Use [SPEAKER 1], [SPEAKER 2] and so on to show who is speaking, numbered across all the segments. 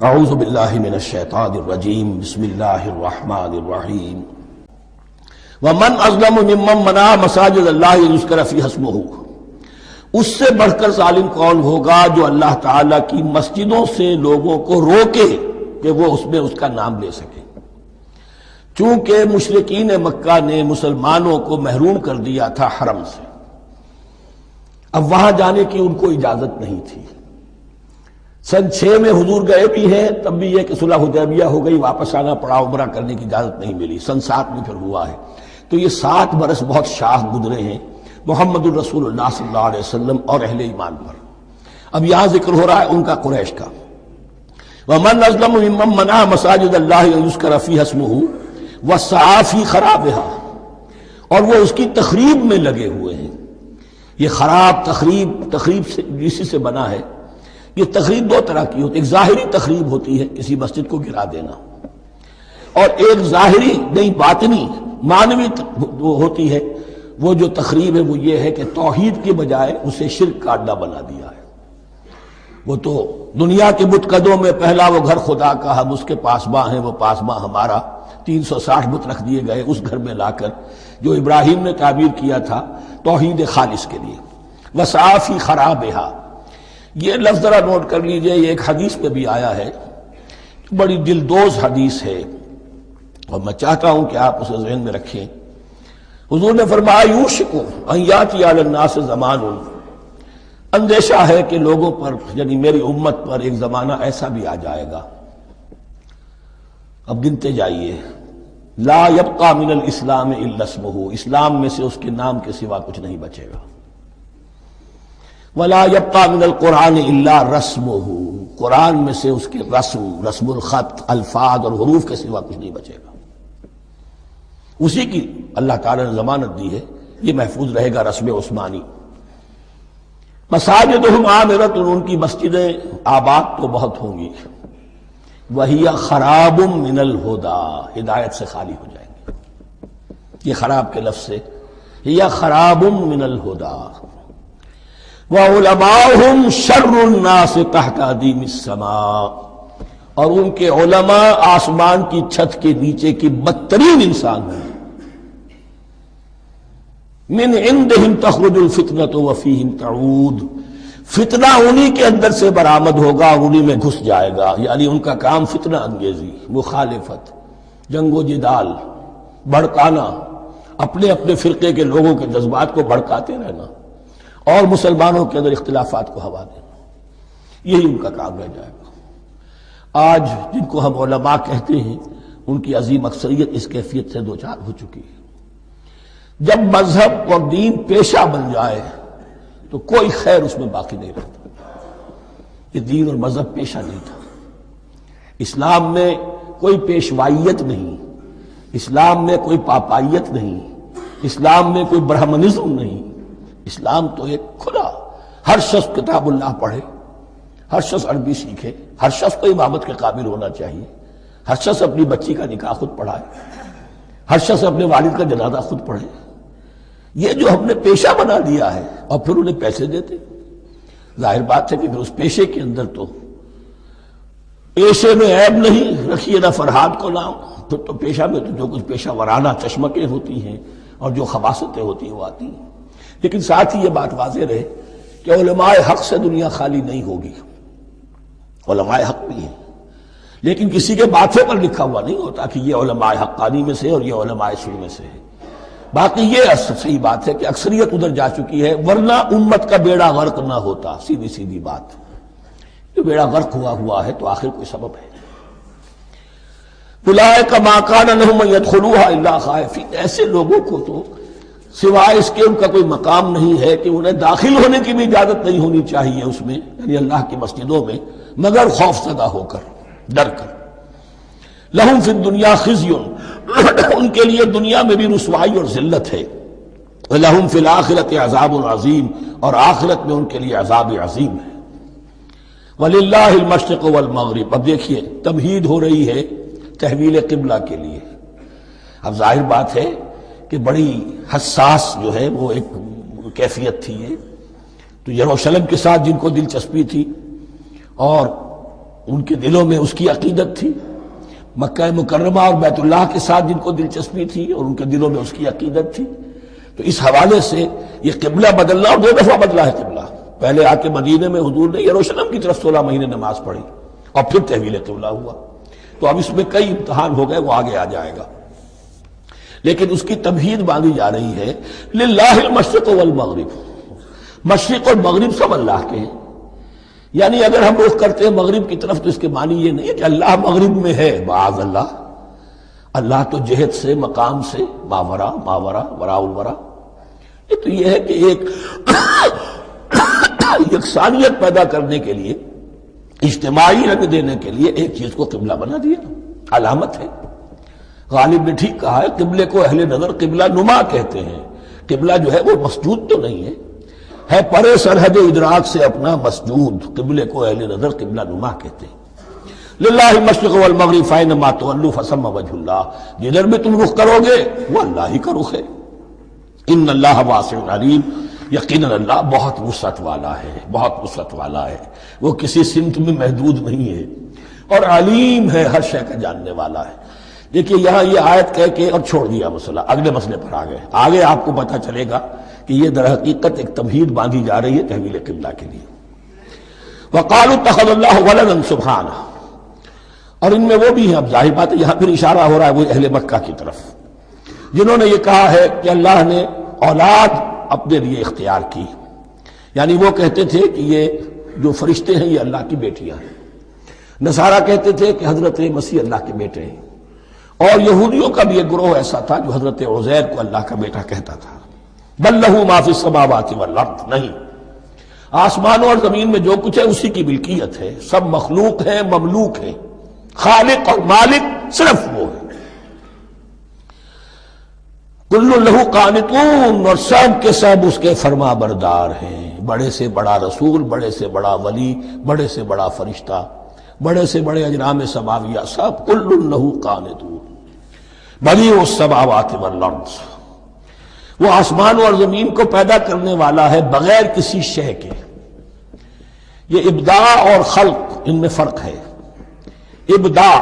[SPEAKER 1] اعوذ باللہ من الشیطان الرجیم بسم اللہ الرحمن الرحیم ومن اظلم ممن منع مساجد اللہ یذکر فیہا اسمہ، اس سے بڑھ کر ظالم کون ہوگا جو اللہ تعالیٰ کی مسجدوں سے لوگوں کو روکے کہ وہ اس میں اس کا نام لے سکے۔ چونکہ مشرکین مکہ نے مسلمانوں کو محروم کر دیا تھا حرم سے، اب وہاں جانے کی ان کو اجازت نہیں تھی۔ سن 6 میں حضور گئے بھی ہیں، تب بھی یہ کہ صلح حدیبیہ ہو گئی، واپس آنا پڑا، عمرہ کرنے کی اجازت نہیں ملی۔ سن 7 میں پھر ہوا ہے، تو یہ 7 برس بہت شاہ گزرے ہیں محمد الرسول اللہ صلی اللہ علیہ وسلم اور اہل ایمان پر۔ اب یہاں ذکر ہو رہا ہے ان کا قریش کا۔ وَمَنْ أَظْلَمُ مِمَّنْ مَنَعَ مَسَاجِدَ اللَّهِ أَن يُذْكَرَ فِيهَا اسْمُهُ وَسَعَىٰ فِي خَرَابِهَا، اور وہ اس کی تخریب میں لگے ہوئے ہیں۔ یہ خراب تخریب سے اسی سے بنا ہے۔ یہ تخریب 2 طرح کی ہوتی ہے، ایک ظاہری تخریب ہوتی ہے کسی مسجد کو گرا دینا، اور ایک ظاہری نہیں باطنی معنوی ہوتی ہے۔ وہ جو تخریب ہے وہ یہ ہے کہ توحید کی بجائے اسے شرک کا اڈا بنا دیا ہے۔ وہ تو دنیا کے بت قدوں میں پہلا وہ گھر خدا کا، ہم اس کے پاسباں ہیں، وہ پاسباں ہمارا، 360 بت رکھ دیے گئے اس گھر میں لا کر، جو ابراہیم نے تعبیر کیا تھا توحید خالص کے لیے۔ وَسَعَىٰ فِي خَرَابِهَا، یہ لفظ ذرا نوٹ کر لیجئے، یہ ایک حدیث میں بھی آیا ہے، بڑی دلدوز حدیث ہے، اور میں چاہتا ہوں کہ آپ اسے ذہن میں رکھیں۔ حضور نے فرمایا یوشک ان یاتی علی الناس زمان، اندیشہ ہے کہ لوگوں پر یعنی میری امت پر ایک زمانہ ایسا بھی آ جائے گا، اب گنتے جائیے، لا یبقى من الاسلام الا اسمہ، اسلام میں سے اس کے نام کے سوا کچھ نہیں بچے گا۔ ولا يبقى من القرآن الا رسمہ، قرآن میں سے اس کے رسم الخط، الفاظ اور حروف کے سوا کچھ نہیں بچے گا۔ اسی کی اللہ تعالیٰ نے ضمانت دی ہے، یہ محفوظ رہے گا رسم عثمانی۔ مساجدہم عامرۃ، ان کی مسجدیں آباد تو بہت ہوں گی، وہی خراب من الہدی، ہدایت سے خالی ہو جائیں گے۔ یہ خراب کے لفظ سے ہی خراب من الہدی، وَعُلَمَاؤُهُمْ شَرُّ النَّاسِ تَحْتَ عَدِيمِ السَّمَاءِ، اور ان کے علماء آسمان کی چھت کے نیچے کی بدترین انسان ہیں۔ مِنْ عِنْدِهِمْ تَخْرُجُ الْفِتْنَةُ وَفِيهِمْ تَعُودُ، فتنہ انہی کے اندر سے برآمد ہوگا، انہی میں گھس جائے گا، یعنی ان کا کام فتنہ انگیزی، مخالفت، جنگ و جدال، بھڑکانا، اپنے اپنے فرقے کے لوگوں کے جذبات کو بھڑکاتے رہنا اور مسلمانوں کے اندر اختلافات کو ہوا دینا، یہی ان کا کام رہ جائے گا۔ آج جن کو ہم علماء کہتے ہیں، ان کی عظیم اکثریت اس کیفیت سے دوچار ہو چکی ہے۔ جب مذہب اور دین پیشہ بن جائے تو کوئی خیر اس میں باقی نہیں رہتا۔ یہ دین اور مذہب پیشہ نہیں تھا۔ اسلام میں کوئی پیشوائیت نہیں، اسلام میں کوئی پاپائیت نہیں، اسلام میں کوئی برہمنزم نہیں۔ اسلام تو ایک کھلا، ہر شخص کتاب اللہ پڑھے، ہر شخص عربی سیکھے، ہر شخص کو امامت کے قابل ہونا چاہیے، ہر شخص اپنی بچی کا نکاح خود پڑھائے، ہر شخص اپنے والد کا جنازہ خود پڑھے۔ یہ جو ہم نے پیشہ بنا دیا ہے اور پھر انہیں پیسے دیتے، ظاہر بات ہے کہ پھر اس پیشے کے اندر تو پیشے میں عیب نہیں، رکھیے نہ فرہاد کو نام، پھر تو پیشہ میں تو جو کچھ پیشہ ورانہ چشمکیں ہوتی ہیں اور جو خباثتیں ہوتی ہیں وہ آتی ہیں۔ لیکن ساتھ ہی یہ بات واضح رہے کہ علماء حق سے دنیا خالی نہیں ہوگی، علماء حق بھی ہیں، لیکن کسی کے ماتھے پر لکھا ہوا نہیں ہوتا کہ یہ علماء حقانی میں سے اور یہ علماء سو میں سے ہے۔ باقی یہ صحیح بات ہے کہ اکثریت ادھر جا چکی ہے، ورنہ امت کا بیڑا غرق نہ ہوتا، سیدھی بات۔ جو بیڑا غرق ہوا ہے تو آخر کوئی سبب ہے۔ اولئک ما کان لہم ان یدخلوها الا خائفین، ایسے لوگوں کو تو سوائے اس کے ان کا کوئی مقام نہیں ہے کہ انہیں داخل ہونے کی بھی اجازت نہیں ہونی چاہیے اس میں، یعنی اللہ کی مسجدوں میں، مگر خوف زدہ ہو کر، ڈر کر۔ لہم فی الدنیا خزی، ان کے لیے دنیا میں بھی رسوائی اور ذلت ہے۔ لہم فی الآخرۃ عذاب عظیم، اور آخرت میں ان کے لیے عذاب عظیم ہے۔ وللہ المشرق والمغرب، اب دیکھیے تمہید ہو رہی ہے تحویل قبلہ کے لیے۔ اب ظاہر بات ہے کہ بڑی حساس جو ہے وہ ایک کیفیت تھی یہ، تو یروشلم کے ساتھ جن کو دلچسپی تھی اور ان کے دلوں میں اس کی عقیدت تھی، مکہ مکرمہ اور بیت اللہ کے ساتھ جن کو دلچسپی تھی اور ان کے دلوں میں اس کی عقیدت تھی، تو اس حوالے سے یہ قبلہ بدلنا، اور 2 دفعہ بدلا ہے قبلہ۔ پہلے آ کے مدینے میں حضور نے یروشلم کی طرف 16 مہینے نماز پڑھی اور پھر تحویل قبلہ ہوا، تو اب اس میں کئی امتحان ہو گئے، وہ آگے آ جائے گا، لیکن اس کی تمہید باندھی جا رہی ہے للہ المشرق والمغرب، مشرق اور مغرب سب اللہ کے ہیں۔ یعنی اگر ہم رخ کرتے ہیں مغرب کی طرف تو اس کے معنی یہ نہیں ہے کہ اللہ مغرب میں ہے، معاذ اللہ، اللہ تو جہت سے، مقام سے ماورا وراء الورا۔ یہ تو یہ ہے کہ ایک یکسانیت پیدا کرنے کے لیے، اجتماعی رنگ دینے کے لیے ایک چیز کو قبلہ بنا دیا، علامت ہے۔ غالب نے ٹھیک کہا ہے، قبلے کو اہل نظر قبلہ نما کہتے ہیں۔ قبلہ جو ہے وہ مسجود تو نہیں ہے پرے سرحد ادراک سے اپنا مسجود، قبلے کو اہل نظر قبلہ نما کہتے ہیں۔ للہ المشرق والمغرب فینما تولوا فثم وجہ اللہ، جدھر بھی تم رخ کرو گے وہ اللہ ہی کا رخ ہے۔ ان اللہ واسع علیم، یقیناً اللہ بہت وسعت والا ہے، بہت وسعت والا ہے، وہ کسی سمت میں محدود نہیں ہے، اور علیم ہے، ہر شے کا جاننے والا ہے۔ دیکھیے یہاں یہ آیت کہہ کے اور چھوڑ دیا مسئلہ، اگلے مسئلے پر آ گئے۔ آگے آپ کو پتہ چلے گا کہ یہ در حقیقت ایک تمہید باندھی جا رہی ہے تحویل قبلہ کے لیے۔ وقالوا اتخذ اللہ ولدا سبحانہ، اور ان میں وہ بھی ہیں، اب ظاہر بات ہے یہاں پھر اشارہ ہو رہا ہے وہ اہل مکہ کی طرف، جنہوں نے یہ کہا ہے کہ اللہ نے اولاد اپنے لیے اختیار کی، یعنی وہ کہتے تھے کہ یہ جو فرشتے ہیں یہ اللہ کی بیٹیاں ہیں، نصارہ کہتے تھے کہ حضرت مسیح اللہ کے بیٹے ہیں، اور یہودیوں کا بھی ایک گروہ ایسا تھا جو حضرت عزیر کو اللہ کا بیٹا کہتا تھا۔ بل لہ ما فی السماوات والارض، نہیں، آسمانوں اور زمین میں جو کچھ ہے اسی کی ملکیت ہے، سب مخلوق ہیں، مملوک ہیں، خالق اور مالک صرف وہ ہے۔ کل لہ قانتون، اور سب کے سب اس کے فرما بردار ہیں، بڑے سے بڑا رسول، بڑے سے بڑا ولی، بڑے سے بڑا فرشتہ، بڑے سے بڑے اجرام سماویہ، سب کل لہ قانتون، بدیع السماوات والارض، وہ آسمان اور زمین کو پیدا کرنے والا ہے بغیر کسی شے کے۔ یہ ابداع اور خلق، ان میں فرق ہے۔ ابداع،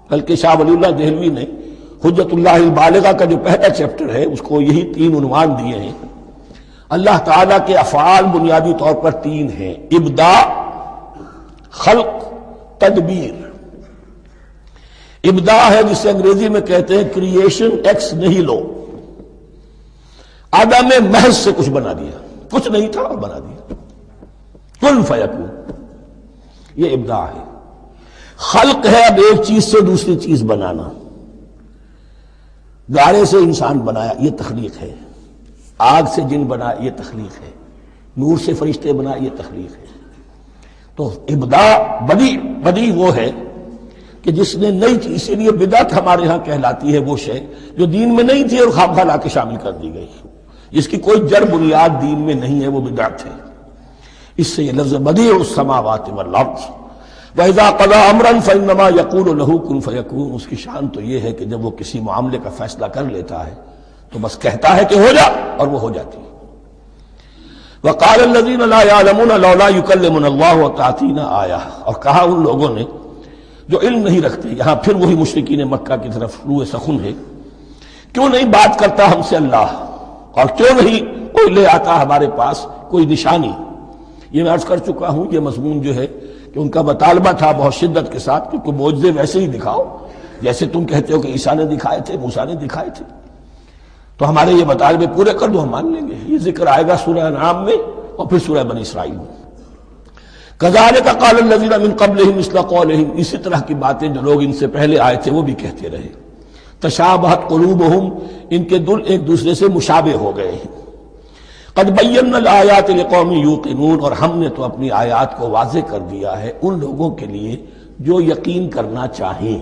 [SPEAKER 1] بلکہ شاہ ولی اللہ دہلوی نے حجت اللہ البالغہ کا جو پہلا چیپٹر ہے اس کو یہی 3 عنوان دیے ہیں۔ اللہ تعالیٰ کے افعال بنیادی طور پر 3 ہیں، ابداع، خلق، تدبیر۔ ابداع ہے جسے انگریزی میں کہتے ہیں کریشن ایکس نہیلو، عدم محض سے کچھ بنا دیا، کچھ نہیں تھا اور بنا دیا، کن فیکون، یہ ابداع ہے۔ خلق ہے اب ایک چیز سے دوسری چیز بنانا، گارے سے انسان بنایا، یہ تخلیق ہے، آگ سے جن بنایا، یہ تخلیق ہے، نور سے فرشتے بنائے، یہ تخلیق ہے۔ تو ابداع، بدیع وہ ہے کہ جس نے نئی چیز، اسی لیے بدعت ہمارے ہاں کہلاتی ہے وہ شے جو دین میں نہیں تھی اور خواہ لا کے شامل کر دی گئی، جس کی کوئی جڑ بنیاد دین میں نہیں ہے، وہ بدعت ہے۔ اس سے یہ لفظ بدیع السماوات والارض، وَإِذَا قَضَىٰ أَمْرًا فَإِنَّمَا يَقُولُ لَهُ كُن فَيَكُونُ، اس کی شان تو یہ ہے کہ جب وہ کسی معاملے کا فیصلہ کر لیتا ہے تو بس کہتا ہے کہ ہو جا، اور وہ ہو جاتی ہے۔ وَقَالَ الَّذِينَ لَا يَعْلَمُونَ لَوْلَا يُكَلِّمُنَا اللَّهُ وَتَأْتِينَا آیَةٌ، اور کہا ان لوگوں نے جو علم نہیں رکھتے، یہاں پھر وہی مشرکین مکہ کی طرف روح سخن ہے، کیوں نہیں بات کرتا ہم سے اللہ، اور کیوں نہیں کوئی لے آتا ہمارے پاس کوئی نشانی۔ یہ میں عرض کر چکا ہوں، یہ مضمون جو ہے کہ ان کا مطالبہ تھا بہت شدت کے ساتھ کہ کوئی معجزے ویسے ہی دکھاؤ جیسے تم کہتے ہو کہ عیسیٰ نے دکھائے تھے، موسیٰ نے دکھائے تھے، تو ہمارے یہ مطالبے پورے کر دو، ہم مان لیں گے۔ یہ ذکر آئے گا سورہ انعام میں اور پھر سورہ بنی اسرائیل میں۔ کذالک قال الذین من قبلہم مثل قولہم، اسی طرح کی باتیں جو لوگ ان سے پہلے آئے تھے وہ بھی کہتے رہے۔ تشابہت قلوبہم، ان کے دل ایک دوسرے سے مشابہ ہو گئے ہیں۔ قد بینا الآیات لقوم یوقنون، اور ہم نے تو اپنی آیات کو واضح کر دیا ہے ان لوگوں کے لیے جو یقین کرنا چاہیں۔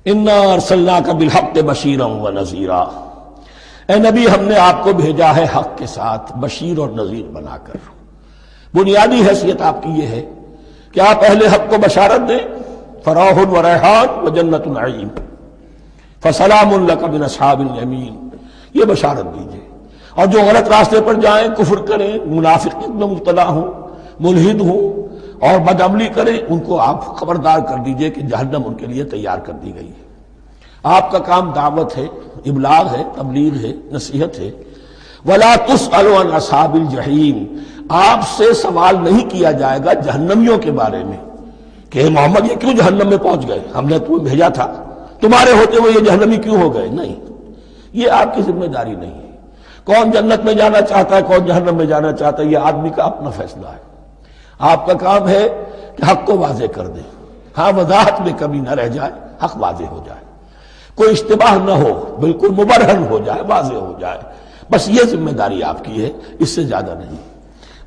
[SPEAKER 1] انا ارسلناک بالحق بشیرا ونذیرا، اے نبی ہم نے آپ کو بھیجا ہے حق کے ساتھ بشیر اور نذیر بنا کر۔ بنیادی حیثیت آپ کی یہ ہے کہ آپ اہل حق کو بشارت دیں، فراح و ریحان و جنت نعیم، فسلام لک من اصحاب الیمین، یہ بشارت دیجیے۔ اور جو غلط راستے پر جائیں، کفر کریں، منافقت میں مبتلا ہوں، ملحد ہوں، اور بدعملی کریں ان کو آپ خبردار کر دیجئے کہ جہنم ان کے لیے تیار کر دی گئی ہے۔ آپ کا کام دعوت ہے، ابلاغ ہے، تبلیغ ہے، نصیحت ہے۔ وَلَا تُسْأَلُ عَنْ أَصْحَابِ الْجَحِيمِ، آپ سے سوال نہیں کیا جائے گا جہنمیوں کے بارے میں کہ اے محمد یہ کیوں جہنم میں پہنچ گئے، ہم نے تمہیں بھیجا تھا، تمہارے ہوتے ہوئے یہ جہنمی کیوں ہو گئے؟ نہیں، یہ آپ کی ذمہ داری نہیں ہے۔ کون جنت میں جانا چاہتا ہے، کون جہنم میں جانا چاہتا ہے، یہ آدمی کا اپنا فیصلہ ہے۔ آپ کا کام ہے کہ حق کو واضح کر دیں، ہاں وضاحت میں کمی نہ رہ جائے، حق واضح ہو جائے، کوئی اشتباہ نہ ہو، بالکل مبرہن ہو جائے، واضح ہو جائے، بس یہ ذمہ داری آپ کی ہے، اس سے زیادہ نہیں۔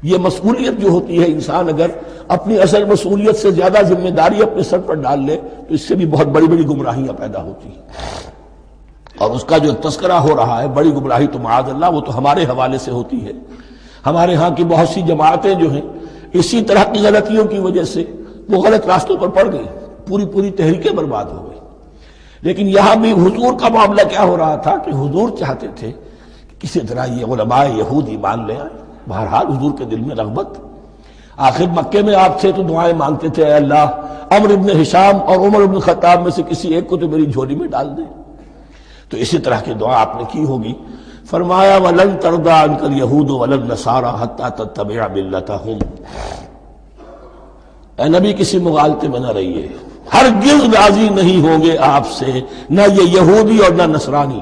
[SPEAKER 1] یہ مسئولیت جو ہوتی ہے، انسان اگر اپنی اصل مسئولیت سے زیادہ ذمہ داری اپنے سر پر ڈال لے تو اس سے بھی بہت بڑی بڑی گمراہیاں پیدا ہوتی ہیں، اور اس کا جو تذکرہ ہو رہا ہے بڑی گمراہی تو معاذ اللہ وہ تو ہمارے حوالے سے ہوتی ہے۔ ہمارے ہاں کی بہت سی جماعتیں جو ہیں اسی طرح کی غلطیوں کی وجہ سے وہ غلط راستوں پر پڑ گئی، پوری تحریکیں برباد ہو گئی۔ لیکن یہاں بھی حضور کا معاملہ کیا ہو رہا تھا کہ حضور چاہتے تھے کہ کسی طرح یہ علماء یہود ایمان لے آئے۔ بہرحال حضور کے دل میں رغبت، آخر مکے میں آپ تھے تو دعائیں مانگتے تھے، اے اللہ عمرو بن ہشام اور عمر بن خطاب میں سے کسی ایک کو تو میری جھولی میں ڈال دے۔ تو اسی طرح کی دعا آپ نے کی ہوگی۔ فرمایا وَلَن تَرْضَىٰ عَنْكَ الْيَهُودُ وَلَا النَّصَارَىٰ حَتَّىٰ تَتَّبِعَ مِلَّتَهُمْ، اے نبی کسی مغالطے میں نہ رہیے، ہرگز راضی نہیں ہوں گے آپ سے نہ یہ یہودی اور نہ نصرانی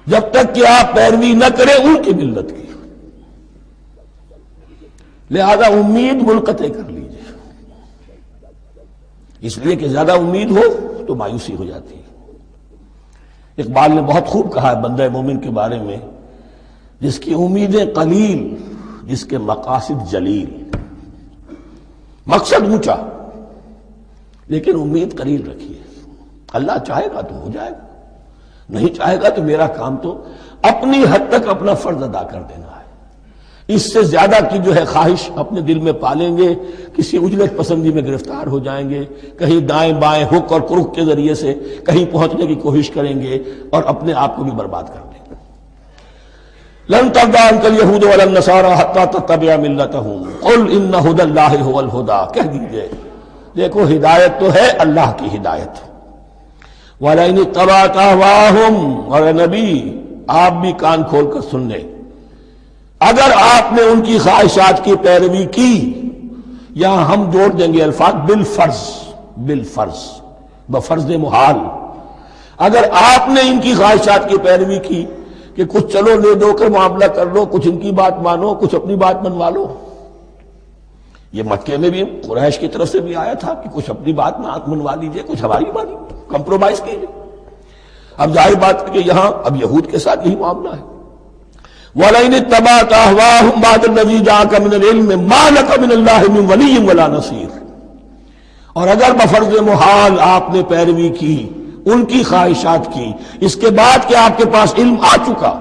[SPEAKER 1] جب تک کہ آپ پیروی نہ کریں ان کی ملت کی۔ لہذا امید منقطع کر لیجیے، اس لیے کہ زیادہ امید ہو تو مایوسی ہو جاتی ہے۔ اقبال نے بہت خوب کہا ہے بندہ مومن کے بارے میں، جس کی امیدیں قلیل جس کے مقاصد جلیل۔ مقصد اونچا لیکن امید قلیل رکھیے، اللہ چاہے گا تو ہو جائے گا، نہیں چاہے گا تو میرا کام تو اپنی حد تک اپنا فرض ادا کر دینا ہے۔ اس سے زیادہ کی جو ہے خواہش اپنے دل میں پالیں گے، کسی اجلت پسندی میں گرفتار ہو جائیں گے، کہیں دائیں بائیں ہک اور کرک کے ذریعے سے کہیں پہنچنے کی کوشش کریں گے اور اپنے آپ کو بھی برباد کر دیں گے۔ لن ترضى عنك اليهود ولا النصارى حتى تتبع ملتهم قل ان هدى الله هو الهدى، کہہ دیجئے دیکھو ہدایت تو ہے اللہ کی ہدایت۔ وَلَئِنِ اتَّبَعْتَ أَهْوَاءَهُمْ، اور نبی آپ بھی کان کھول کر سن لیں، اگر آپ نے ان کی خواہشات کی پیروی کی، یہاں ہم جوڑ دیں گے الفاظ بالفرض بفرض محال، اگر آپ نے ان کی خواہشات کی پیروی کی کہ کچھ چلو لے دو کر معاملہ کر لو، کچھ ان کی بات مانو، کچھ اپنی بات منوا لو۔ یہ مکے میں بھی قریش کی طرف سے بھی آیا تھا کہ کچھ اپنی بات منوا لیجئے، کچھ ہماری بات کمپرومائز کیجئے۔ اب ظاہر بات ہے کہ یہاں اب یہود کے ساتھ یہی معاملہ ہے۔ وَلَئِنِ اتَّبَعْتَ أَهْوَاءَهُمْ بَعْدَ الَّذِي جَاءَكَ مِنَ الْعِلْمِ مَا لَكَ مِنَ اللَّهِ مِنْ وَلِيٍّ وَلَا نَصِيرٍ، اور اگر بفرض محال آپ نے پیروی کی ان کی خواہشات کی، اس کے بعد کہ آپ کے پاس علم آ چکا،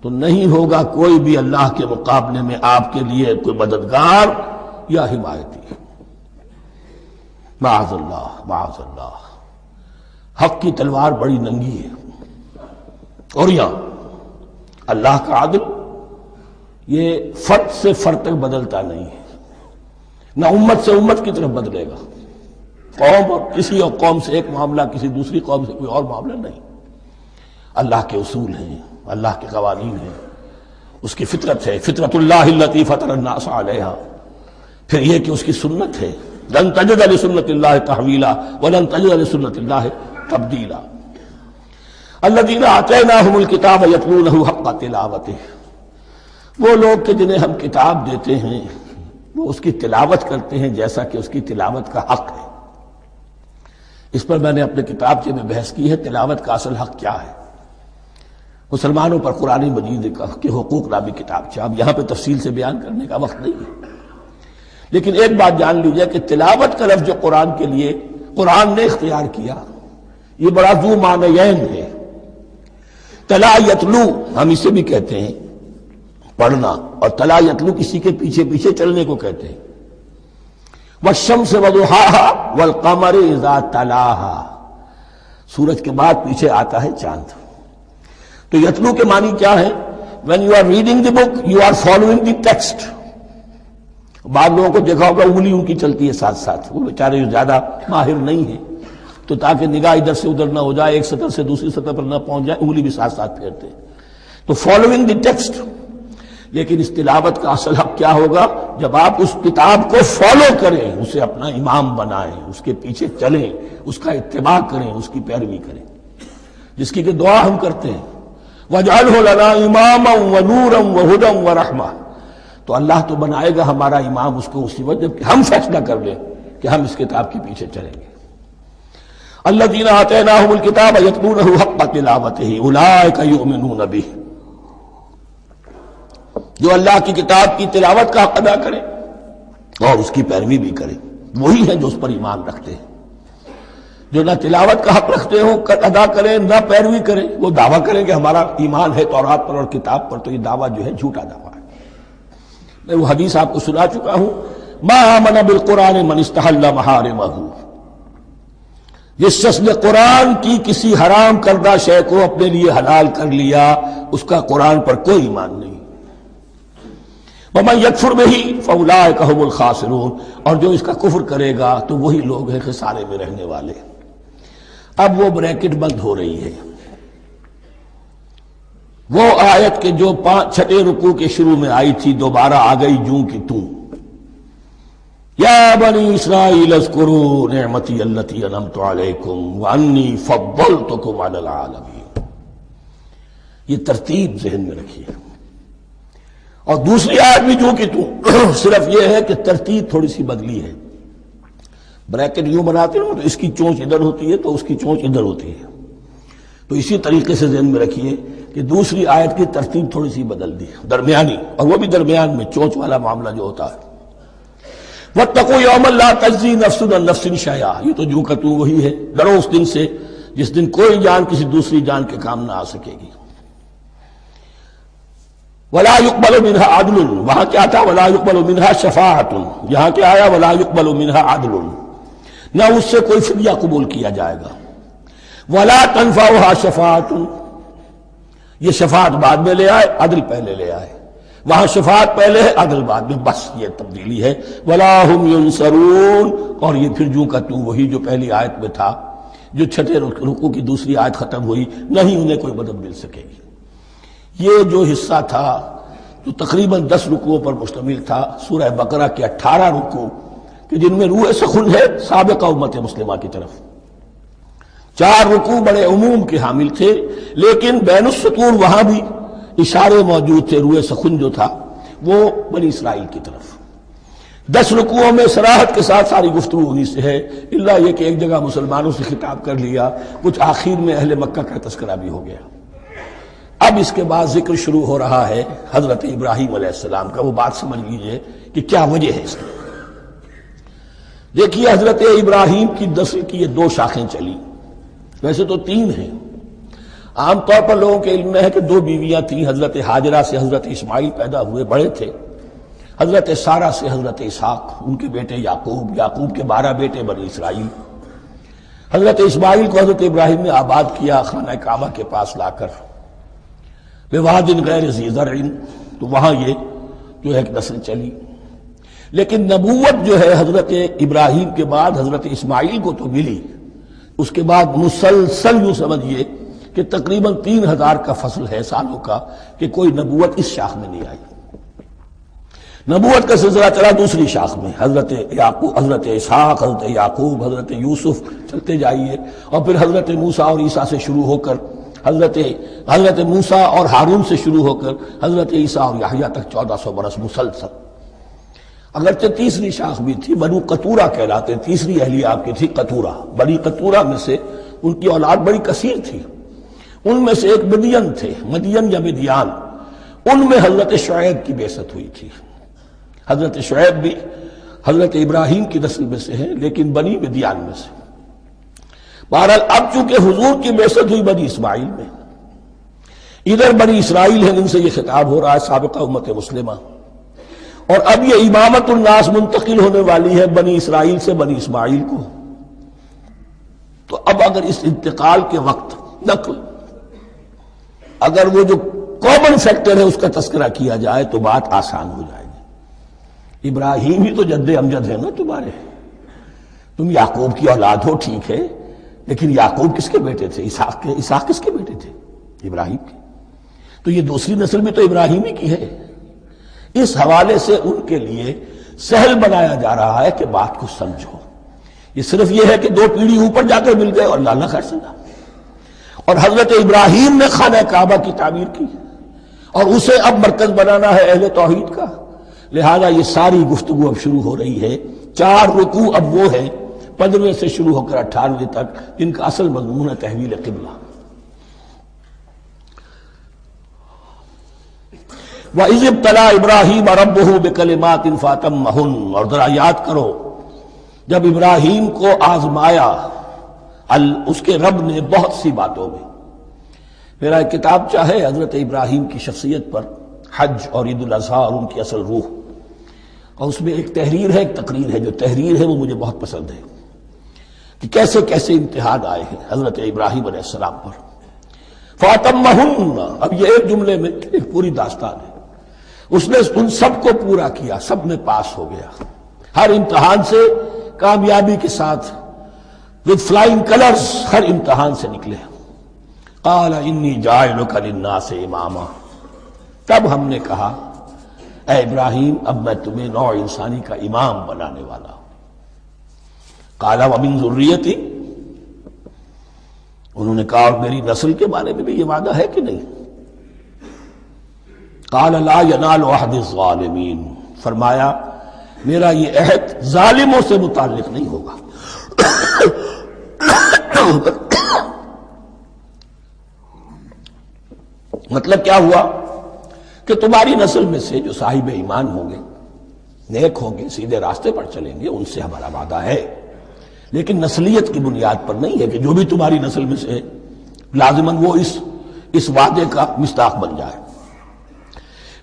[SPEAKER 1] تو نہیں ہوگا کوئی بھی اللہ کے مقابلے میں آپ کے لیے کوئی مددگار یا حمایتی۔ معاذ اللہ معاذ اللہ، حق کی تلوار بڑی ننگی ہے، اور یہاں اللہ کا عدل یہ فرد سے فرد تک بدلتا نہیں ہے، نہ امت سے امت کی طرف بدلے گا، قوم اور کسی اور قوم سے ایک معاملہ کسی دوسری قوم سے کوئی اور معاملہ نہیں۔ اللہ کے اصول ہیں، اللہ کے قوانین ہیں، اس کی فطرت ہے، فطرت اللہ التی فطر الناس علیہا، پھر یہ کہ اس کی سنت ہے، لن تجد لسنت اللہ تحویلا ولن تجد لسنت اللہ تبدیلا۔ الذین آتیناہم الکتاب یتلونہ حق تلاوتہ، وہ لوگ کہ جنہیں ہم کتاب دیتے ہیں وہ اس کی تلاوت کرتے ہیں جیسا کہ اس کی تلاوت کا حق ہے۔ اس پر میں نے اپنے کتابچے میں بحث کی ہے، تلاوت کا اصل حق کیا ہے۔ مسلمانوں پر قرآن مجید کے حقوق نامی کتابچہ، اب یہاں پہ تفصیل سے بیان کرنے کا وقت نہیں ہے، لیکن ایک بات جان لیجئے کہ تلاوت کا لفظ جو قرآن کے لیے قرآن نے اختیار کیا یہ بڑا ذو معنیین ہے۔ تلا یتلو ہم اسے بھی کہتے ہیں پڑھنا، اور تلا یتلو کسی کے پیچھے پیچھے چلنے کو کہتے ہیں۔ والشمس وضحاها والقمر اذا تلاها، سورج کے بعد پیچھے آتا ہے چاند۔ تو یتلو کے معنی کیا ہے؟ when you are reading the book you are following the text، بعض لوگوں کو دیکھا ہوگا انگلی ان کی چلتی ہے ساتھ ساتھ، وہ بیچارے جو زیادہ ماہر نہیں ہیں تو تاکہ نگاہ ادھر سے ادھر نہ ہو جائے، ایک سطر سے دوسری سطر پر نہ پہنچ جائے، انگلی بھی ساتھ ساتھ پھیرتے ہیں، تو فالوئنگ دی ٹیکسٹ۔ لیکن اس تلاوت کا اصل حق کیا ہوگا؟ جب آپ اس کتاب کو فالو کریں، اسے اپنا امام بنائیں، اس کے پیچھے چلیں، اس کا اتباع کریں، اس کی پیروی کریں، جس کی کہ دعا ہم کرتے ہیں وَاجْعَلْهُ لَنَا إِمَامًا وَنُورًا وَهُدًى وَرَحْمَةً، تو اللہ تو بنائے گا ہمارا امام اس کو اسی وقت جب ہم فیصلہ کر لیں کہ ہم اس کتاب کے پیچھے چلیں گے۔ الَّذِينَ آتَيْنَاهُمُ الْكِتَابَ يَتْلُونَهُ حَقَّ تِلَاوَتِهِ أُولَٰئِكَ يُؤْمِنُونَ بِهِ، جو اللہ کی کتاب کی تلاوت کا حق ادا کریں اور اس کی پیروی بھی کریں، وہی ہیں جو اس پر ایمان رکھتے ہیں۔ جو نہ تلاوت کا حق رکھتے ہوں ادا کریں، نہ پیروی کریں، وہ دعویٰ کریں کہ ہمارا ایمان ہے تورات پر اور کتاب پر، تو یہ دعویٰ جو ہے جھوٹا دعویٰ ہے۔ میں وہ حدیث آپ کو سنا چکا ہوں، ما آمن بالقرآن من استحل محارمہ، جس شخص نے قرآن کی کسی حرام کردہ شے کو اپنے لیے حلال کر لیا، اس کا قرآن پر کوئی ایمان نہیں۔ وَمَن يَكْفُرْ بِهِ فَأُولَٰئِكَ هُمُ الْخَاسِرُونَ، اور جو اس کا کفر کرے گا تو وہی لوگ ہیں خسارے میں رہنے والے۔ اب وہ بریکٹ بند ہو رہی ہے، وہ آیت کے جو چھٹے رکوع کے شروع میں آئی تھی دوبارہ آ گئی جوں کی توں، یا بنی اسرائیل اذکروا نعمتی التی انعمت علیکم وانی فضلتکم علی العالمین۔ یہ ترتیب ذہن میں رکھیے۔ اور دوسری آیت بھی جو کہ تو صرف یہ ہے کہ ترتیب تھوڑی سی بدلی ہے، بریکٹ یوں بناتے ہو تو اس کی چونچ ادھر ہوتی ہے تو اس کی چونچ ادھر ہوتی ہے، تو اسی طریقے سے ذہن میں رکھیے کہ دوسری آیت کی ترتیب تھوڑی سی بدل دی درمیانی، اور وہ بھی درمیان میں چونچ والا معاملہ جو ہوتا ہے۔ وَاتَّقُوا يَوْمًا لَا تَجْزِي نَفْسٌ عَن نَفْسٍ شَيْئًا، یہ تو جو کہ تو وہی ہے، ڈرو اس دن سے جس دن کوئی جان کسی دوسری جان کے کام نہ آ سکے گی۔ وَلَا يُقْبَلُ مِنْهَا عَدْلٌ، وہاں کیا تھا وَلَا يُقْبَلُ مِنْهَا شَفَاعَةٌ، یہاں کیا آیا وَلَا يُقْبَلُ مِنْهَا عَدْلٌ، نہ اس سے کوئی فدیہ قبول کیا جائے گا۔ وَلَا تَنفَعُهَا شَفَاعَةٌ، یہ شفاعت بعد میں لے آئے، عدل پہلے لے آئے، وہاں شفاعت پہلے ہے عدل بعد میں، بس یہ تبدیلی ہے۔ وَلَا هُمْ يُنصَرُونَ، اور یہ پھر جو کا تو وہی جو پہلی آیت میں تھا، جو چھٹے رکوع کی دوسری آیت ختم ہوئی، نہیں انہیں کوئی مدد مل سکے گی۔ یہ جو حصہ تھا جو تقریباً 10 رکوعوں پر مشتمل تھا، سورہ بقرہ کے 18 رکوع کہ جن میں روح سخن ہے سابقہ امت مسلمہ کی طرف، 4 رکوع بڑے عموم کے حامل تھے، لیکن بین السطور وہاں بھی اشارے موجود تھے، روح سخن جو تھا وہ بنی اسرائیل کی طرف۔ 10 رکوعوں میں صراحت کے ساتھ ساری گفتگو انہی سے ہے، الا یہ کہ ایک جگہ مسلمانوں سے خطاب کر لیا، کچھ آخر میں اہل مکہ کا تذکرہ بھی ہو گیا۔ اب اس کے بعد ذکر شروع ہو رہا ہے حضرت ابراہیم علیہ السلام کا۔ وہ بات سمجھ لیجئے کہ کیا وجہ ہے اس کی۔ دیکھیے حضرت ابراہیم کی نسل کی یہ 2 شاخیں چلی، ویسے تو 3 ہیں، عام طور پر لوگوں کے علم میں ہے کہ 2 بیویاں تھیں، حضرت ہاجرہ سے حضرت اسماعیل پیدا ہوئے، بڑے تھے، حضرت سارہ سے حضرت اسحاق، ان کے بیٹے یعقوب، یعقوب کے 12 بیٹے بنی اسرائیل۔ حضرت اسماعیل کو حضرت ابراہیم نے آباد کیا خانہ کعبہ کے پاس لا کر، بواد غیر ذی زرع، تو وہاں یہ جو ہے ایک نسل چلی۔ لیکن نبوت جو ہے حضرت ابراہیم کے بعد حضرت اسماعیل کو تو ملی، اس کے بعد مسلسل یوں سمجھیے کہ تقریباً 3000 کا فصل ہے سالوں کا کہ کوئی نبوت اس شاخ میں نہیں آئی۔ نبوت کا سلسلہ چلا دوسری شاخ میں، حضرت یعقوب، حضرت اسحاق، حضرت یعقوب، حضرت یوسف، چلتے جائیے، اور پھر حضرت موسیٰ اور عیسیٰ سے شروع ہو کر حضرت موسیٰ اور ہارون سے شروع ہو کر حضرت عیسیٰ اور یحییٰ تک 1400 برس مسلسل۔ اگرچہ تیسری شاخ بھی تھی، بنو قطورہ کہلاتے، تیسری اہلیہ آپ کی تھی قطورہ، بنی قطورہ میں سے ان کی اولاد بڑی کثیر تھی، ان میں سے ایک مدین تھے، مدین یا مدیان، ان میں حضرت شعیب کی بعثت ہوئی تھی۔ حضرت شعیب بھی حضرت ابراہیم کی نسل میں سے ہیں، لیکن بنی مدیان میں سے۔ بہرحال اب چونکہ حضور کی بعثت ہوئی بنی اسماعیل میں، ادھر بنی اسرائیل ہیں، ان سے یہ خطاب ہو رہا ہے سابقہ امت مسلمہ، اور اب یہ امامت الناس منتقل ہونے والی ہے بنی اسرائیل سے بنی اسماعیل کو۔ تو اب اگر اس انتقال کے وقت نقل، اگر وہ جو کامن فیکٹر ہے اس کا تذکرہ کیا جائے تو بات آسان ہو جائے گی۔ ابراہیم ہی تو جد امجد ہے نا تمہارے، تم یعقوب کی اولاد ہو ٹھیک ہے، لیکن یعقوب کس کے بیٹے تھے؟ اسحاق کس کے بیٹے تھے؟ ابراہیم کے۔ تو یہ دوسری نسل بھی تو ابراہیم ہی کی ہے۔ اس حوالے سے ان کے لیے سہل بنایا جا رہا ہے کہ بات کو سمجھو۔ یہ صرف یہ ہے کہ دو پیڑھی اوپر جا کر مل گئے اور لانا خیر سنا، اور حضرت ابراہیم نے خانہ کعبہ کی تعمیر کی اور اسے اب مرکز بنانا ہے اہل توحید کا، لہذا یہ ساری گفتگو اب شروع ہو رہی ہے۔ 4 رکوع اب وہ ہیں 15 سے شروع ہو کر 98 تک، جن کا اصل مضمون ہے تحویل قبلہ۔ وَإِذِ ابْتَلَىٰ إِبْرَاهِيمَ رَبُّهُ بِكَلِمَاتٍ فَأَتَمَّهُنَّ، اور ذرا یاد کرو جب ابراہیم کو آزمایا اس کے رب نے بہت سی باتوں میں۔ میرا ایک کتابچہ ہے حضرت ابراہیم کی شخصیت پر، حج اور عید الاضحیٰ اور ان کی اصل روح، اور اس میں ایک تحریر ہے ایک تقریر ہے۔ جو تحریر ہے وہ مجھے بہت پسند ہے کہ کیسے کیسے امتحان آئے ہیں حضرت ابراہیم علیہ السلام پر۔ فَأَتَمَّهُنَّ، اب یہ ایک جملے میں ایک پوری داستان ہے۔ اس نے ان سب کو پورا کیا، سب میں پاس ہو گیا، ہر امتحان سے کامیابی کے ساتھ with flying colors ہر امتحان سے نکلے۔ قال انی جاعلک للناس اماما، تب ہم نے کہا اے ابراہیم اب میں تمہیں نوع انسانی کا امام بنانے والا ہوں۔ قال ومن ذریتی، انہوں نے کہا اور میری نسل کے بارے میں بھی یہ وعدہ ہے کہ نہیں؟ قال لا ینال عہد الظالمین، فرمایا میرا یہ عہد ظالموں سے متعلق نہیں ہوگا۔ مطلب کیا ہوا کہ تمہاری نسل میں سے جو صاحب ایمان ہوں گے، نیک ہوں گے، سیدھے راستے پر چلیں گے، ان سے ہمارا وعدہ ہے، لیکن نسلیت کی بنیاد پر نہیں ہے کہ جو بھی تمہاری نسل میں سے لازماً وہ اس وعدے کا مصداق بن جائے۔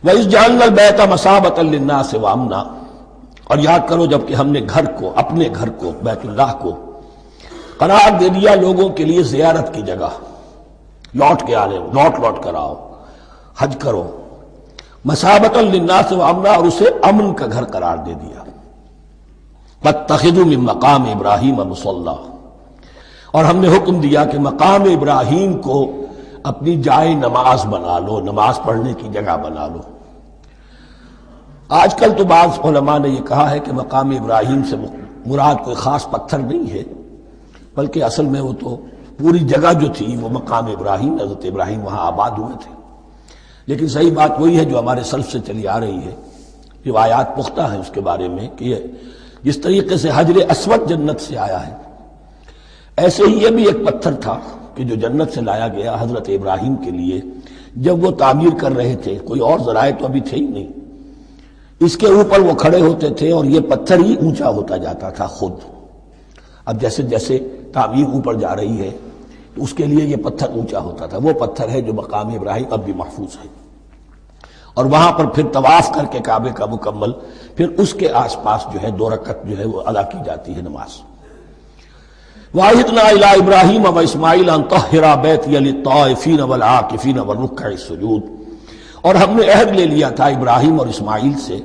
[SPEAKER 1] وَإِذْ جَعَلْنَا الْبَيْتَ مَثَابَةً لِلنَّاسِ وَأَمْنًا، اور یاد کرو جب کہ ہم نے گھر کو، اپنے گھر کو، بیت اللہ کو قرار دے دیا لوگوں کے لیے زیارت کی جگہ، لوٹ کے آنے، لوٹ کر آؤ، حج کرو، مثابۃ للناس وامنا، اور اسے امن کا گھر قرار دے دیا۔ فاتخذوا من مقام ابراہیم مصلی، اور ہم نے حکم دیا کہ مقام ابراہیم کو اپنی جائے نماز بنا لو، نماز پڑھنے کی جگہ بنا لو۔ آج کل تو بعض علماء نے یہ کہا ہے کہ مقام ابراہیم سے مراد کوئی خاص پتھر نہیں ہے، بلکہ اصل میں وہ تو پوری جگہ جو تھی وہ مقام ابراہیم، حضرت ابراہیم وہاں آباد ہوئے تھے۔ لیکن صحیح بات وہی ہے جو ہمارے سلف سے چلی آ رہی ہے، روایات پختہ ہیں اس کے بارے میں کہ جس طریقے سے حجر اسود جنت سے آیا ہے، ایسے ہی یہ بھی ایک پتھر تھا کہ جو جنت سے لایا گیا حضرت ابراہیم کے لیے جب وہ تعمیر کر رہے تھے۔ کوئی اور ذرائع تو ابھی تھے ہی نہیں، اس کے اوپر وہ کھڑے ہوتے تھے اور یہ پتھر ہی اونچا ہوتا جاتا تھا خود۔ اب جیسے جیسے تعمیر اوپر جا رہی ہے تو اس کے لیے یہ پتھر اونچا ہوتا تھا، وہ پتھر ہے جو مقام ابراہیم اب بھی محفوظ ہے، اور وہاں پر پھر طواف کر کے کعبے کا مکمل، پھر اس کے آس پاس جو ہے 2 رکعت جو ہے وہ ادا کی جاتی ہے نماز۔ وَعَهِدْنَا إِلَىٰ إِبْرَاهِيمَ وَإِسْمَاعِيلَ أَن طَهِّرَا بَيْتِيَ لِلطَّائِفِينَ وَالْعَاكِفِينَ وَالرُّكَّعِ السُّجُودِ، اور ہم نے عہد لے لیا تھا ابراہیم اور اسماعیل سے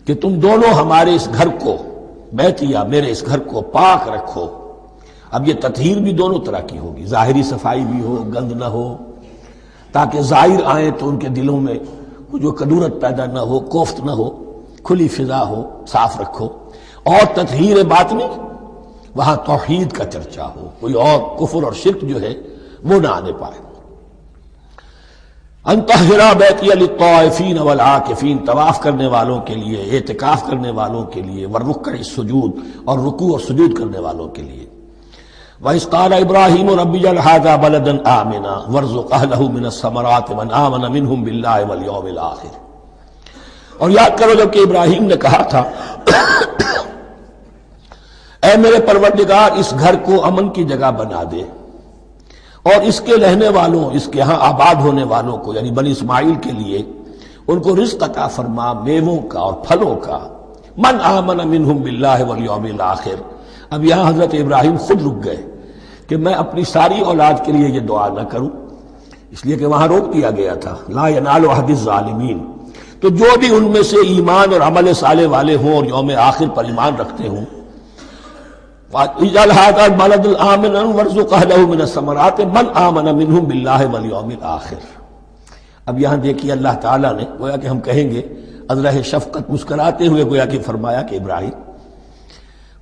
[SPEAKER 1] کہ تم دونوں ہمارے اس گھر کو، بیتیا میرے اس گھر کو پاک رکھو۔ اب یہ تطہیر بھی دونوں طرح کی ہوگی، ظاہری صفائی بھی ہو، گند نہ ہو، تاکہ ظاہر آئیں تو ان کے دلوں میں جو کدورت پیدا نہ ہو، کوفت نہ ہو، کھلی فضا ہو، صاف رکھو۔ اور تطہیر باطنی، وہاں توحید کا چرچا ہو، کوئی اور کفر اور شرک جو ہے وہ نہ آنے پائے۔ ان طہرا بیتی للطائفین والعاکفین، طواف کرنے والوں کے لیے، اعتکاف کرنے والوں کے لیے، والرکع السجود، اور رکوع اور سجود کرنے والوں کے لیے۔ وَإِذْ قَالَ إِبْرَاهِيمُ رَبِّ اجْعَلْ هَٰذَا بَلَدًا آمِنًا وَارْزُقْ أَهْلَهُ مِنَ الثَّمَرَاتِ مَنْ آمَنَ مِنْهُمْ بِاللَّهِ وَالْيَوْمِ الْآخِرِ، اور یاد کرو جب کہ ابراہیم نے کہا تھا اے میرے پروردگار اس گھر کو امن کی جگہ بنا دے، اور اس کے رہنے والوں، اس کے ہاں آباد ہونے والوں کو یعنی بنی اسماعیل کے لیے ان کو رزق عطا فرما، میووں کا اور پھلوں کا۔ من آمن منہم باللہ والیوم الآخر، اب یہاں حضرت ابراہیم خود رک گئے کہ میں اپنی ساری اولاد کے لیے یہ دعا نہ کروں، اس لیے کہ وہاں روک دیا گیا تھا لا ینال عہد الظالمین، تو جو بھی ان میں سے ایمان اور عمل صالح والے ہوں اور یوم آخر پر ایمان رکھتے ہوں، اجعل هذا البلد آمنا وارزق اهله من الثمرات من آمن منهم بالله واليوم الآخر۔ اب یہاں دیکھیے اللہ تعالیٰ نے گویا کہ ہم کہیں گے ازرہ شفقت مسکراتے ہوئے گویا کہ فرمایا کہ ابراہیم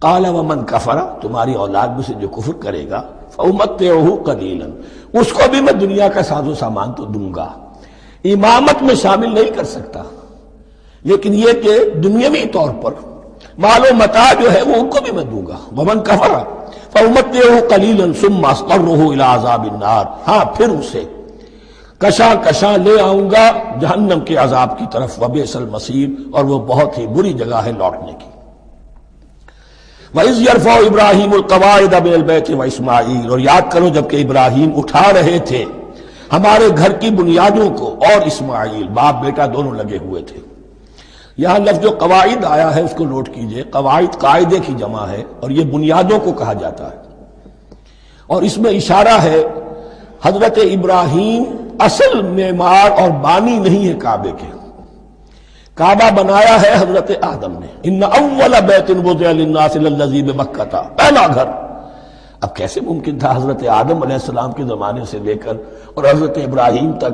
[SPEAKER 1] قال ومن کفر، تمہاری اولاد میں سے جو کفر کرے گا فأمتعه قلیلا، اس کو بھی میں دنیا کا ساز و سامان تو دوں گا، امامت میں شامل نہیں کر سکتا، لیکن یہ کہ دنیاوی طور پر مال و متاع جو ہے وہ ان کو بھی میں دوں گا۔ ومن کفر فأمتعه قلیلا ثم اضطره الى عذاب النار، ہاں پھر اسے کشاں کشاں لے آؤں گا جہنم کے عذاب کی طرف، وبئس المصیر، اور وہ بہت ہی بری جگہ ہے لوٹنے کی۔ وَإِذْ يَرْفَعُ إِبْرَاهِيمُ الْقَوَاعِدَ مِنَ الْبَيْتِ وَإِسْمَاعِيلُ، اور یاد کرو جبکہ ابراہیم اٹھا رہے تھے ہمارے گھر کی بنیادوں کو، اور اسماعیل باپ بیٹا دونوں لگے ہوئے تھے۔ یہاں لفظ جو قواعد آیا ہے اس کو نوٹ کیجئے، قواعد قاعدے کی جمع ہے اور یہ بنیادوں کو کہا جاتا ہے، اور اس میں اشارہ ہے حضرت ابراہیم اصل معمار اور بانی نہیں ہے کعبے کے، کعبہ بنایا ہے حضرت آدم نے، ان اول بیت وضع للناس للذی ببکہ، پہلا گھر۔ اب کیسے ممکن تھا حضرت آدم علیہ السلام کے زمانے سے لے کر اور حضرت ابراہیم تک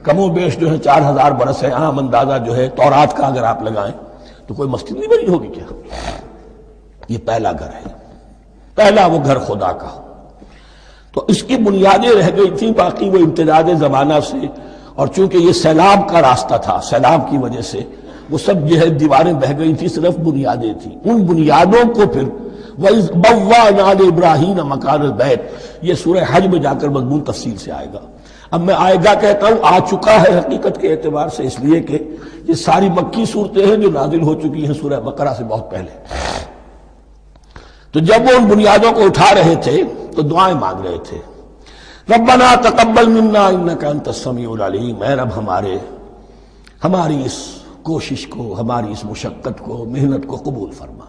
[SPEAKER 1] کم و بیش جو ہے 4000 برس ہے، عام اندازہ جو ہے تورات کا اگر آپ لگائیں تو کوئی مسجد نہیں بنی ہوگی کیا؟ یہ پہلا گھر ہے، پہلا وہ گھر خدا کا، تو اس کی بنیادیں رہ گئی تھیں، باقی وہ امتداد زمانہ سے، اور چونکہ یہ سیلاب کا راستہ تھا، سیلاب کی وجہ سے وہ سب جو ہے دیواریں بہہ گئی تھی، صرف بنیادیں تھیں، ان بنیادوں کو پھر وَإِذْ بَوَّأْنَا لِإِبْرَاهِيمَ مَكَانَ الْبَيْتِ، یہ سورہ حج میں جا کر مضمون تفصیل سے آئے گا۔ اب میں آئے گا کہتا ہوں، آ چکا ہے حقیقت کے اعتبار سے، اس لیے کہ یہ ساری مکی صورتیں ہیں جو نازل ہو چکی ہیں سورہ بقرہ سے بہت پہلے۔ تو جب وہ ان بنیادوں کو اٹھا رہے تھے تو دعائیں مانگ رہے تھے، ربنا تقبل منا انک انت السمیع العلیم، اے رب ہماری اس کوشش کو، ہماری اس مشقت کو، محنت کو قبول فرما۔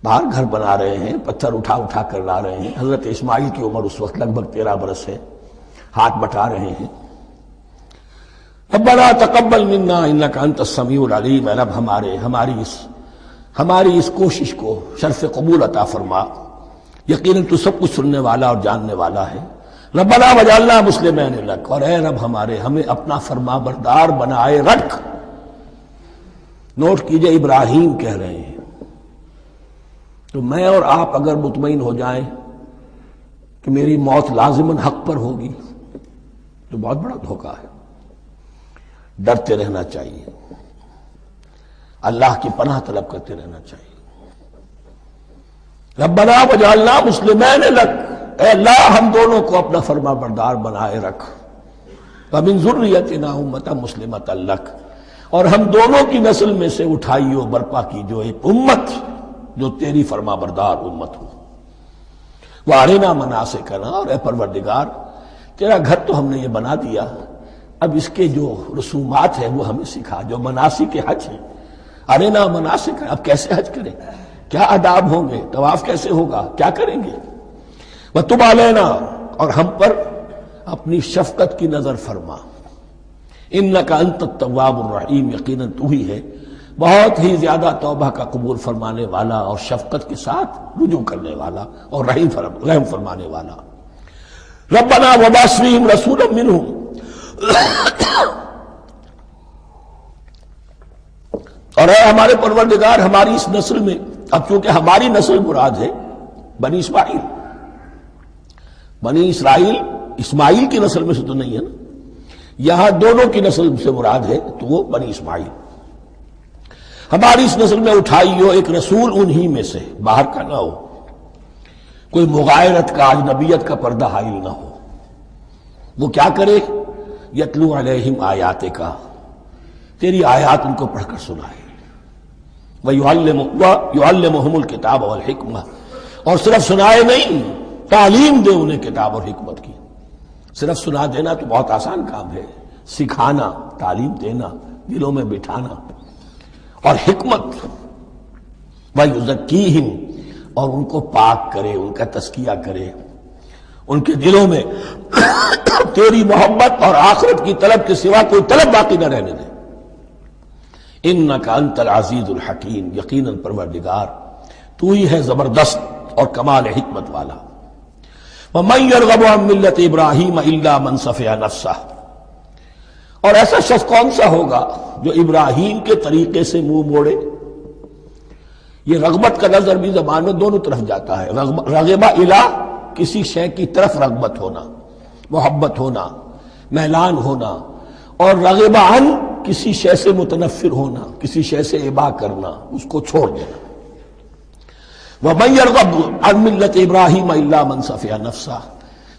[SPEAKER 1] باہر گھر بنا رہے ہیں، پتھر اٹھا اٹھا کر لا رہے ہیں، حضرت اسماعیل کی عمر اس وقت لگ بھگ 13 برس ہے، ہاتھ بٹا رہے ہیں، ربنا تقبل منا انک انت السمیع العلیم، اے رب ہماری اس کوشش کو شرف قبول عطا فرما، یقیناً تو سب کچھ سننے والا اور جاننے والا ہے۔ ربنا وجعلنا مسلمین لک، اور اے رب ہمیں اپنا فرما بردار بنائے رکھ۔ نوٹ کیجئے ابراہیم کہہ رہے ہیں، تو میں اور آپ اگر مطمئن ہو جائیں کہ میری موت لازماً حق پر ہوگی تو بہت بڑا دھوکہ ہے۔ ڈرتے رہنا چاہیے، اللہ کی پناہ طلب کرتے رہنا چاہیے۔ ربنا وجعلنا مسلمین لک، اے اللہ ہم دونوں کو اپنا فرما بردار بنائے رکھ، ومن ذریتنا امۃ مسلمۃ لک، اور ہم دونوں کی نسل میں سے اٹھائیو برپا کی جو ایک امت جو تیری فرما بردار امت ہو۔ وارنا مناسکنا، اور اے پروردگار تیرا گھر تو ہم نے یہ بنا دیا، اب اس کے جو رسومات ہیں وہ ہمیں سکھا، جو مناسک حج ہیں، ارنا مناسک، اب کیسے حج کریں، کیا آداب ہوں گے، طواف کیسے ہوگا، کیا کریں گے، وتب علینا، اور ہم پر اپنی شفقت کی نظر فرما، انک انت التواب الرحیم، یقیناً تو ہی ہے بہت ہی زیادہ توبہ کا قبول فرمانے والا اور شفقت کے ساتھ رجوع کرنے والا اور رحم فرمانے والا۔ ربنا وابعث فیہم رسولا منہم، اور اے ہمارے پروردگار ہماری اس نسل میں، اب چونکہ ہماری نسل مراد ہے بنی اسماعیل، بنی اسرائیل اسماعیل کی نسل میں سے تو نہیں ہے نا، یہاں دونوں کی نسل سے مراد ہے تو وہ بنی اسماعیل، ہماری اس نسل میں اٹھائی ہو ایک رسول انہی میں سے، باہر کا نہ ہو، کوئی مغایرت کا اجنبیت کا پردہ حائل نہ ہو، وہ کیا کرے، یتلو علیہم آیاتک، تیری آیات ان کو پڑھ کر سنائے، وَيُعَلِّمُهُمُ الْكِتَابَ وَالْحِکْمَةَ، اور صرف سنائے نہیں، تعلیم دے انہیں کتاب اور حکمت کی۔ صرف سنا دینا تو بہت آسان کام ہے، سکھانا، تعلیم دینا، دلوں میں بٹھانا، اور حکمت، وَيُزَكِّيهِمْ، اور ان کو پاک کرے، ان کا تزکیہ کرے، ان کے دلوں میں تیری محبت اور آخرت کی طلب کے سوا کوئی طلب باقی نہ رہنے دے۔ انک انت العزیز الحکیم، یقیناً پروردگار تو ہی ہے زبردست اور کمال حکمت والا۔ ومن یرغب عن ملت ابراہیم الا من صفح نفسہ، اور ایسا شخص کون سا ہوگا جو ابراہیم کے طریقے سے منہ موڑے؟ یہ رغبت کا لفظ عربی زبان میں دونوں طرف جاتا ہے، رغبہ الہ کسی شے کی طرف رغبت ہونا، محبت ہونا، میلان ہونا، اور رغبہ عن کسی شے سے متنفر ہونا، کسی شے سے ابا کرنا، اس کو چھوڑ دینا۔ وَمَن يَرْغَبْ عَن مِلَّةِ إِبْرَاهِيمَ إِلَّا مَن صَفِحَ نَفْسَهُ،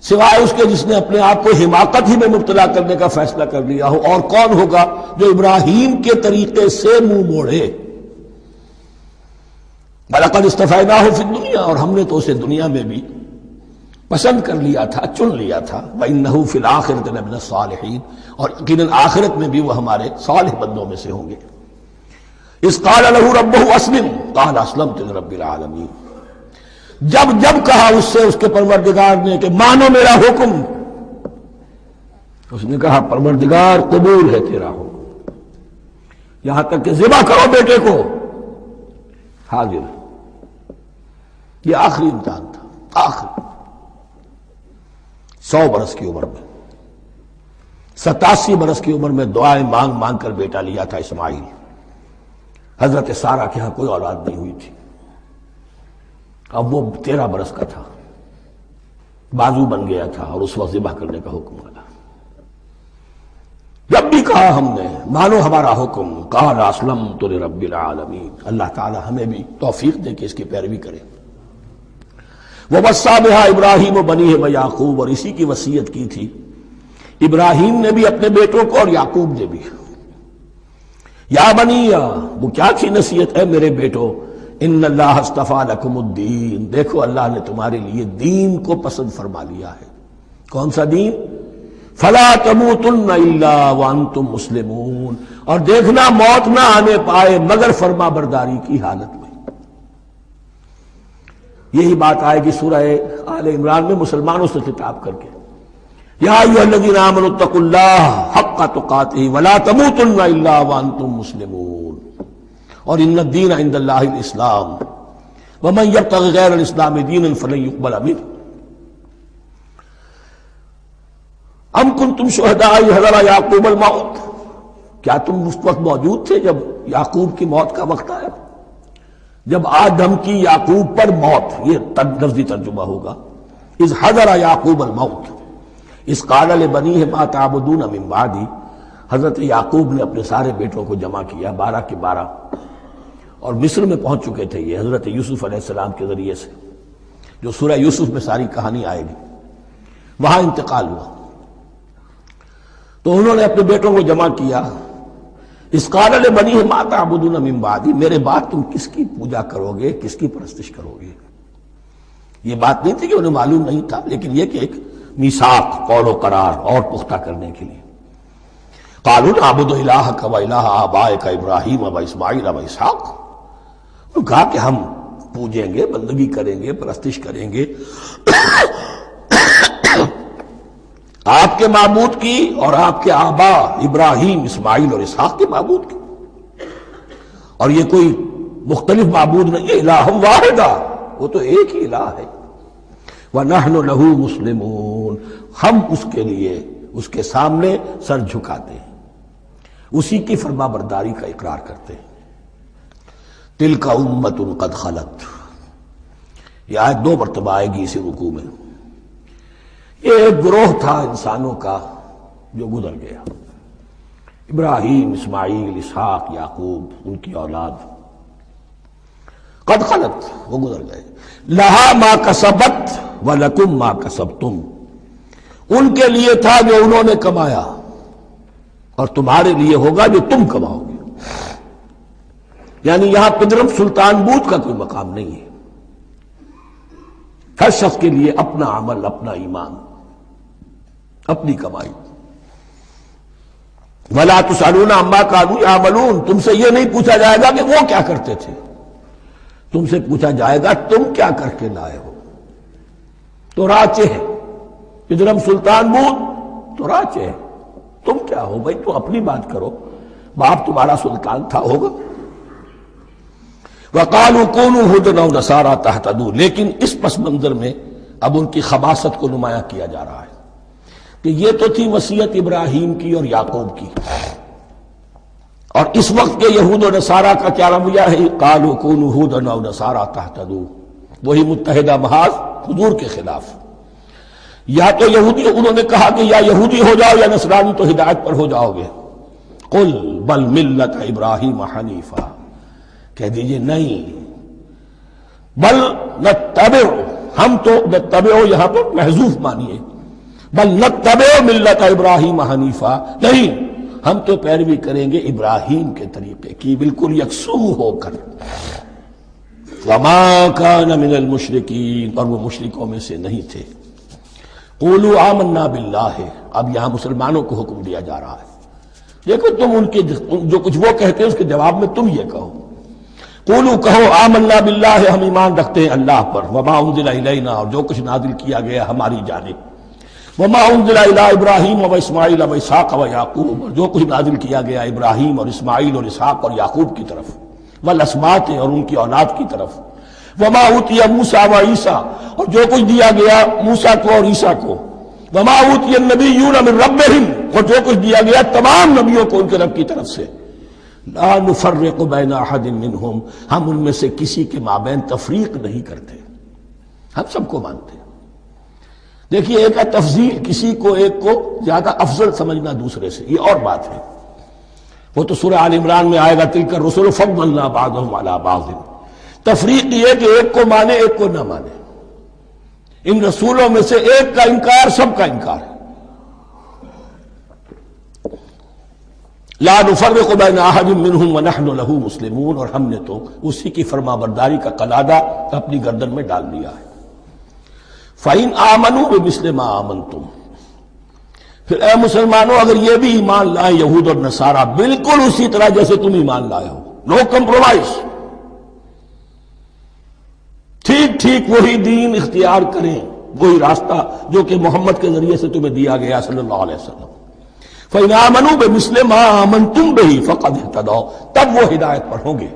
[SPEAKER 1] سوائے اس کے جس نے اپنے آپ کو حماقت ہی میں مبتلا کرنے کا فیصلہ کر لیا ہو۔ اور کون ہوگا جو ابراہیم کے طریقے سے منہ موڑے؟ وَلَقَدِ اسْتَفَيْنَاهُ فِي الدُّنْيَا، اور ہم نے تو اسے دنیا میں بھی پسند کر لیا تھا، چن لیا تھا۔ وَإِنَّهُ فِي الْآخِرَةِ لَمِنَ الصَّالِحِينَ، اور یقیناً آخرت میں بھی وہ ہمارے صالح بندوں میں سے ہوں گے۔ اذ قال له ربه اسلم قال اسلمت لرب العالمین، جب جب کہا اس سے اس کے پروردگار نے کہ مانو میرا حکم، اس نے کہا پروردگار قبول ہے تیرا حکم، یہاں تک کہ ذبح کرو بیٹے کو، حاضر۔ یہ آخری امتحان تھا، آخری 100 برس کی عمر میں، 87 برس کی عمر میں دعائیں مانگ مانگ کر بیٹا لیا تھا اسماعیل۔ حضرت سارہ کے ہاں کوئی اولاد نہیں ہوئی تھی، اب وہ 13 برس کا تھا، بازو بن گیا تھا، اور اس وقت ذبح کرنے کا حکم آیا۔ جب بھی کہا ہم نے مانو ہمارا حکم، قال اسلمت لرب العالمین، اللہ تعالی ہمیں بھی توفیق دے کہ اس کی پیروی کریں۔ وَوَصَّىٰ بِهَا إِبْرَاهِيمُ بَنِيهِ وَيَعْقُوبُ، اور اسی کی وصیت کی تھی ابراہیم نے بھی اپنے بیٹوں کو اور یعقوب نے بھی۔ یا بنی، وہ کیا تھی نصیحت؟ ہے میرے بیٹو، ان اللہ اصطفیٰ لکم الدین، دیکھو اللہ نے تمہارے لیے دین کو پسند فرما لیا ہے۔ کون سا دین؟ فلا تموتن الا وانتم مسلمون، اور دیکھنا موت نہ آنے پائے مگر فرما برداری کی حالت میں۔ یہی بات آئے گی سورہ آل عمران میں مسلمانوں سے خطاب کر کے، یا ایھا الذین آمنوا اتقوا اللہ حق تقاتہ ولا تموتن الا وانتم مسلمون، اور ان الدین عند اللہ الاسلام ومن یبتغ غیر الاسلام دینا فلن یقبل منہ۔ ام کنتم شہداء اذ حضر یعقوب الموت، کیا تم اس وقت موجود تھے جب یعقوب کی موت کا وقت آیا؟ جب آدم کی یعقوب پر موت، یہ لفظی ترجمہ ہوگا، اذ حضر یعقوب الموت اذ قال لبنیہ ما تعبدون من بعدی، حضرت یعقوب نے اپنے سارے بیٹوں کو جمع کیا، 12 کے 12، اور مصر میں پہنچ چکے تھے یہ حضرت یوسف علیہ السلام کے ذریعے سے، جو سورہ یوسف میں ساری کہانی آئے گی، وہاں انتقال ہوا۔ تو انہوں نے اپنے بیٹوں کو جمع کیا، اذ قال لبنیہ ما تعبدون من بعدی، میرے بعد تم کس کی پوجا کرو گے، کس کی پرستش کرو گے؟ یہ بات نہیں تھی کہ انہیں معلوم نہیں تھا، لیکن یہ کہ ایک میثاق، قول و قرار اور پختہ کرنے کے لیے۔ قالوا نعبد الہک و الہ آبائک ابراہیم و اسماعیل و اسحاق، انہوں نے کہا کہ ہم پوجیں گے، بندگی کریں گے، پرستش کریں گے آپ کے معبود کی اور آپ کے آبا ابراہیم، اسماعیل اور اسحاق کے معبود کی، اور یہ کوئی مختلف معبود نہیں ہے، الہ واحدہ، وہ تو ایک ہی الہ ہے۔ وَنَحْنُ لَهُ مُسْلِمُونَ، ہم اس کے لیے اس کے سامنے سر جھکاتے ہیں، اسی کی فرما برداری کا اقرار کرتے ہیں۔ تِلْكَ أُمَّةٌ قَدْ خَلَتْ، یہ آیت 2 مرتبہ آئے گی اسی رکوع میں۔ یہ ایک گروہ تھا انسانوں کا جو گزر گیا، ابراہیم، اسماعیل، اسحاق، یعقوب، ان کی اولاد، قد خلت، وہ گزر گئے۔ لہا ما کسبت ولکم ما کسبتم، ان کے لیے تھا جو انہوں نے کمایا، اور تمہارے لیے ہوگا جو تم کماؤ گے۔ یعنی یہاں پدرم سلطان بود کا کوئی مقام نہیں ہے، ہر شخص کے لیے اپنا عمل، اپنا ایمان، اپنی کمائی۔ وَلَا تُسْأَلُونَ عَمَّا كَانُوا يَعْمَلُونَ، تم سے یہ نہیں پوچھا جائے گا کہ وہ کیا کرتے تھے، تم سے پوچھا جائے گا تم کیا کر کے لائے ہو۔ تو راچے ہے پدرم سلطان بود، تو راچے ہے، تم کیا ہو بھائی، تو اپنی بات کرو، باپ تمہارا سلطان تھا ہوگا. وقالوا كونوا هودا أو نصارى تهتدوا، لیکن اس پس منظر میں اب ان کی خباثت کو نمایاں کیا جا رہا ہے کہ یہ تو تھی وصیت ابراہیم کی اور یعقوب کی، اور اس وقت کے یہود و نصارہ کا کیا رویہ ہے؟ قالوا كونوا هودا أو نصارى تهتدوا، وہی متحدہ محاذ حضور کے خلاف. یا تو یہودی انہوں نے کہا کہ یا یہودی ہو جاؤ یا نصرانی تو ہدایت پر ہو جاؤ گے. قل بل ملت ابراہیم حنیفا، کہہ دیجئے نہیں، بل نتبع، ہم تو نتبع یہاں پر محذوف مانیے، بل نتبع ملت ابراہیم حنیفا، نہیں ہم تو پیروی کریں گے ابراہیم کے طریقے کی بالکل یکسو ہو کر. وما کان من المشرکین، اور وہ مشرکوں میں سے نہیں تھے. قولوا آمنا باللہ، اب یہاں مسلمانوں کو حکم دیا جا رہا ہے. دیکھو تم ان کے جو کچھ وہ کہتے ہیں اس کے جواب میں تم یہ کہو، قولوا کہو آمنا باللہ، ہم ایمان رکھتے ہیں اللہ پر، وما انزل الینا، اور جو کچھ نازل کیا گیا ہماری جانب، وما انزل الی ابراہیم و اسماعیل و اسحاق و یعقوب، اور جو کچھ نازل کیا گیا ابراہیم اور اسماعیل اور اسحاق اور یعقوب کی طرف، والاسباط، اور ان کی اولاد کی طرف، وما اوتی موسیٰ و عیسیٰ، اور جو کچھ دیا گیا موسیٰ کو اور عیسیٰ کو، وما اوتی النبیون من ربہم، اور جو کچھ دیا گیا تمام نبیوں کو ان کے رب کی طرف سے. لا نفرق بین احد منہم، ہم ان میں سے کسی کے مابین تفریق نہیں کرتے، ہم سب کو مانتے ہیں. دیکھیے ایک ہے تفضیل، کسی کو ایک کو زیادہ افضل سمجھنا دوسرے سے، یہ اور بات ہے. وہ تو سورہ آل عمران میں آئے گا تلک الرسل فضلنا بعضهم علی بعض. تفریق یہ کہ ایک کو مانے ایک کو نہ مانے. ان رسولوں میں سے ایک کا انکار سب کا انکار ہے. لا نفرق بین احد منہم ونحن له مسلمون، اور ہم نے تو اسی کی فرما برداری کا قلادہ اپنی گردن میں ڈال دیا ہے. فَإِنْ آمَنُوا بِمِثْلِ مَا آمَنْتُمْ، پھر اے مسلمانوں اگر یہ بھی ایمان لائیں یہود اور نصارہ بالکل اسی طرح جیسے تم ایمان لائے ہو، نو کمپرومائز، ٹھیک ٹھیک وہی دین اختیار کریں، وہی راستہ جو کہ محمد کے ذریعے سے تمہیں دیا گیا صلی اللہ علیہ وسلم. فَإِنْ آمَنُوا بِمِثْلِ مَا آمَنْتُمْ بِهِ فَقَدْ اهْتَدَوْا، تب وہ ہدایت پر ہوں گے.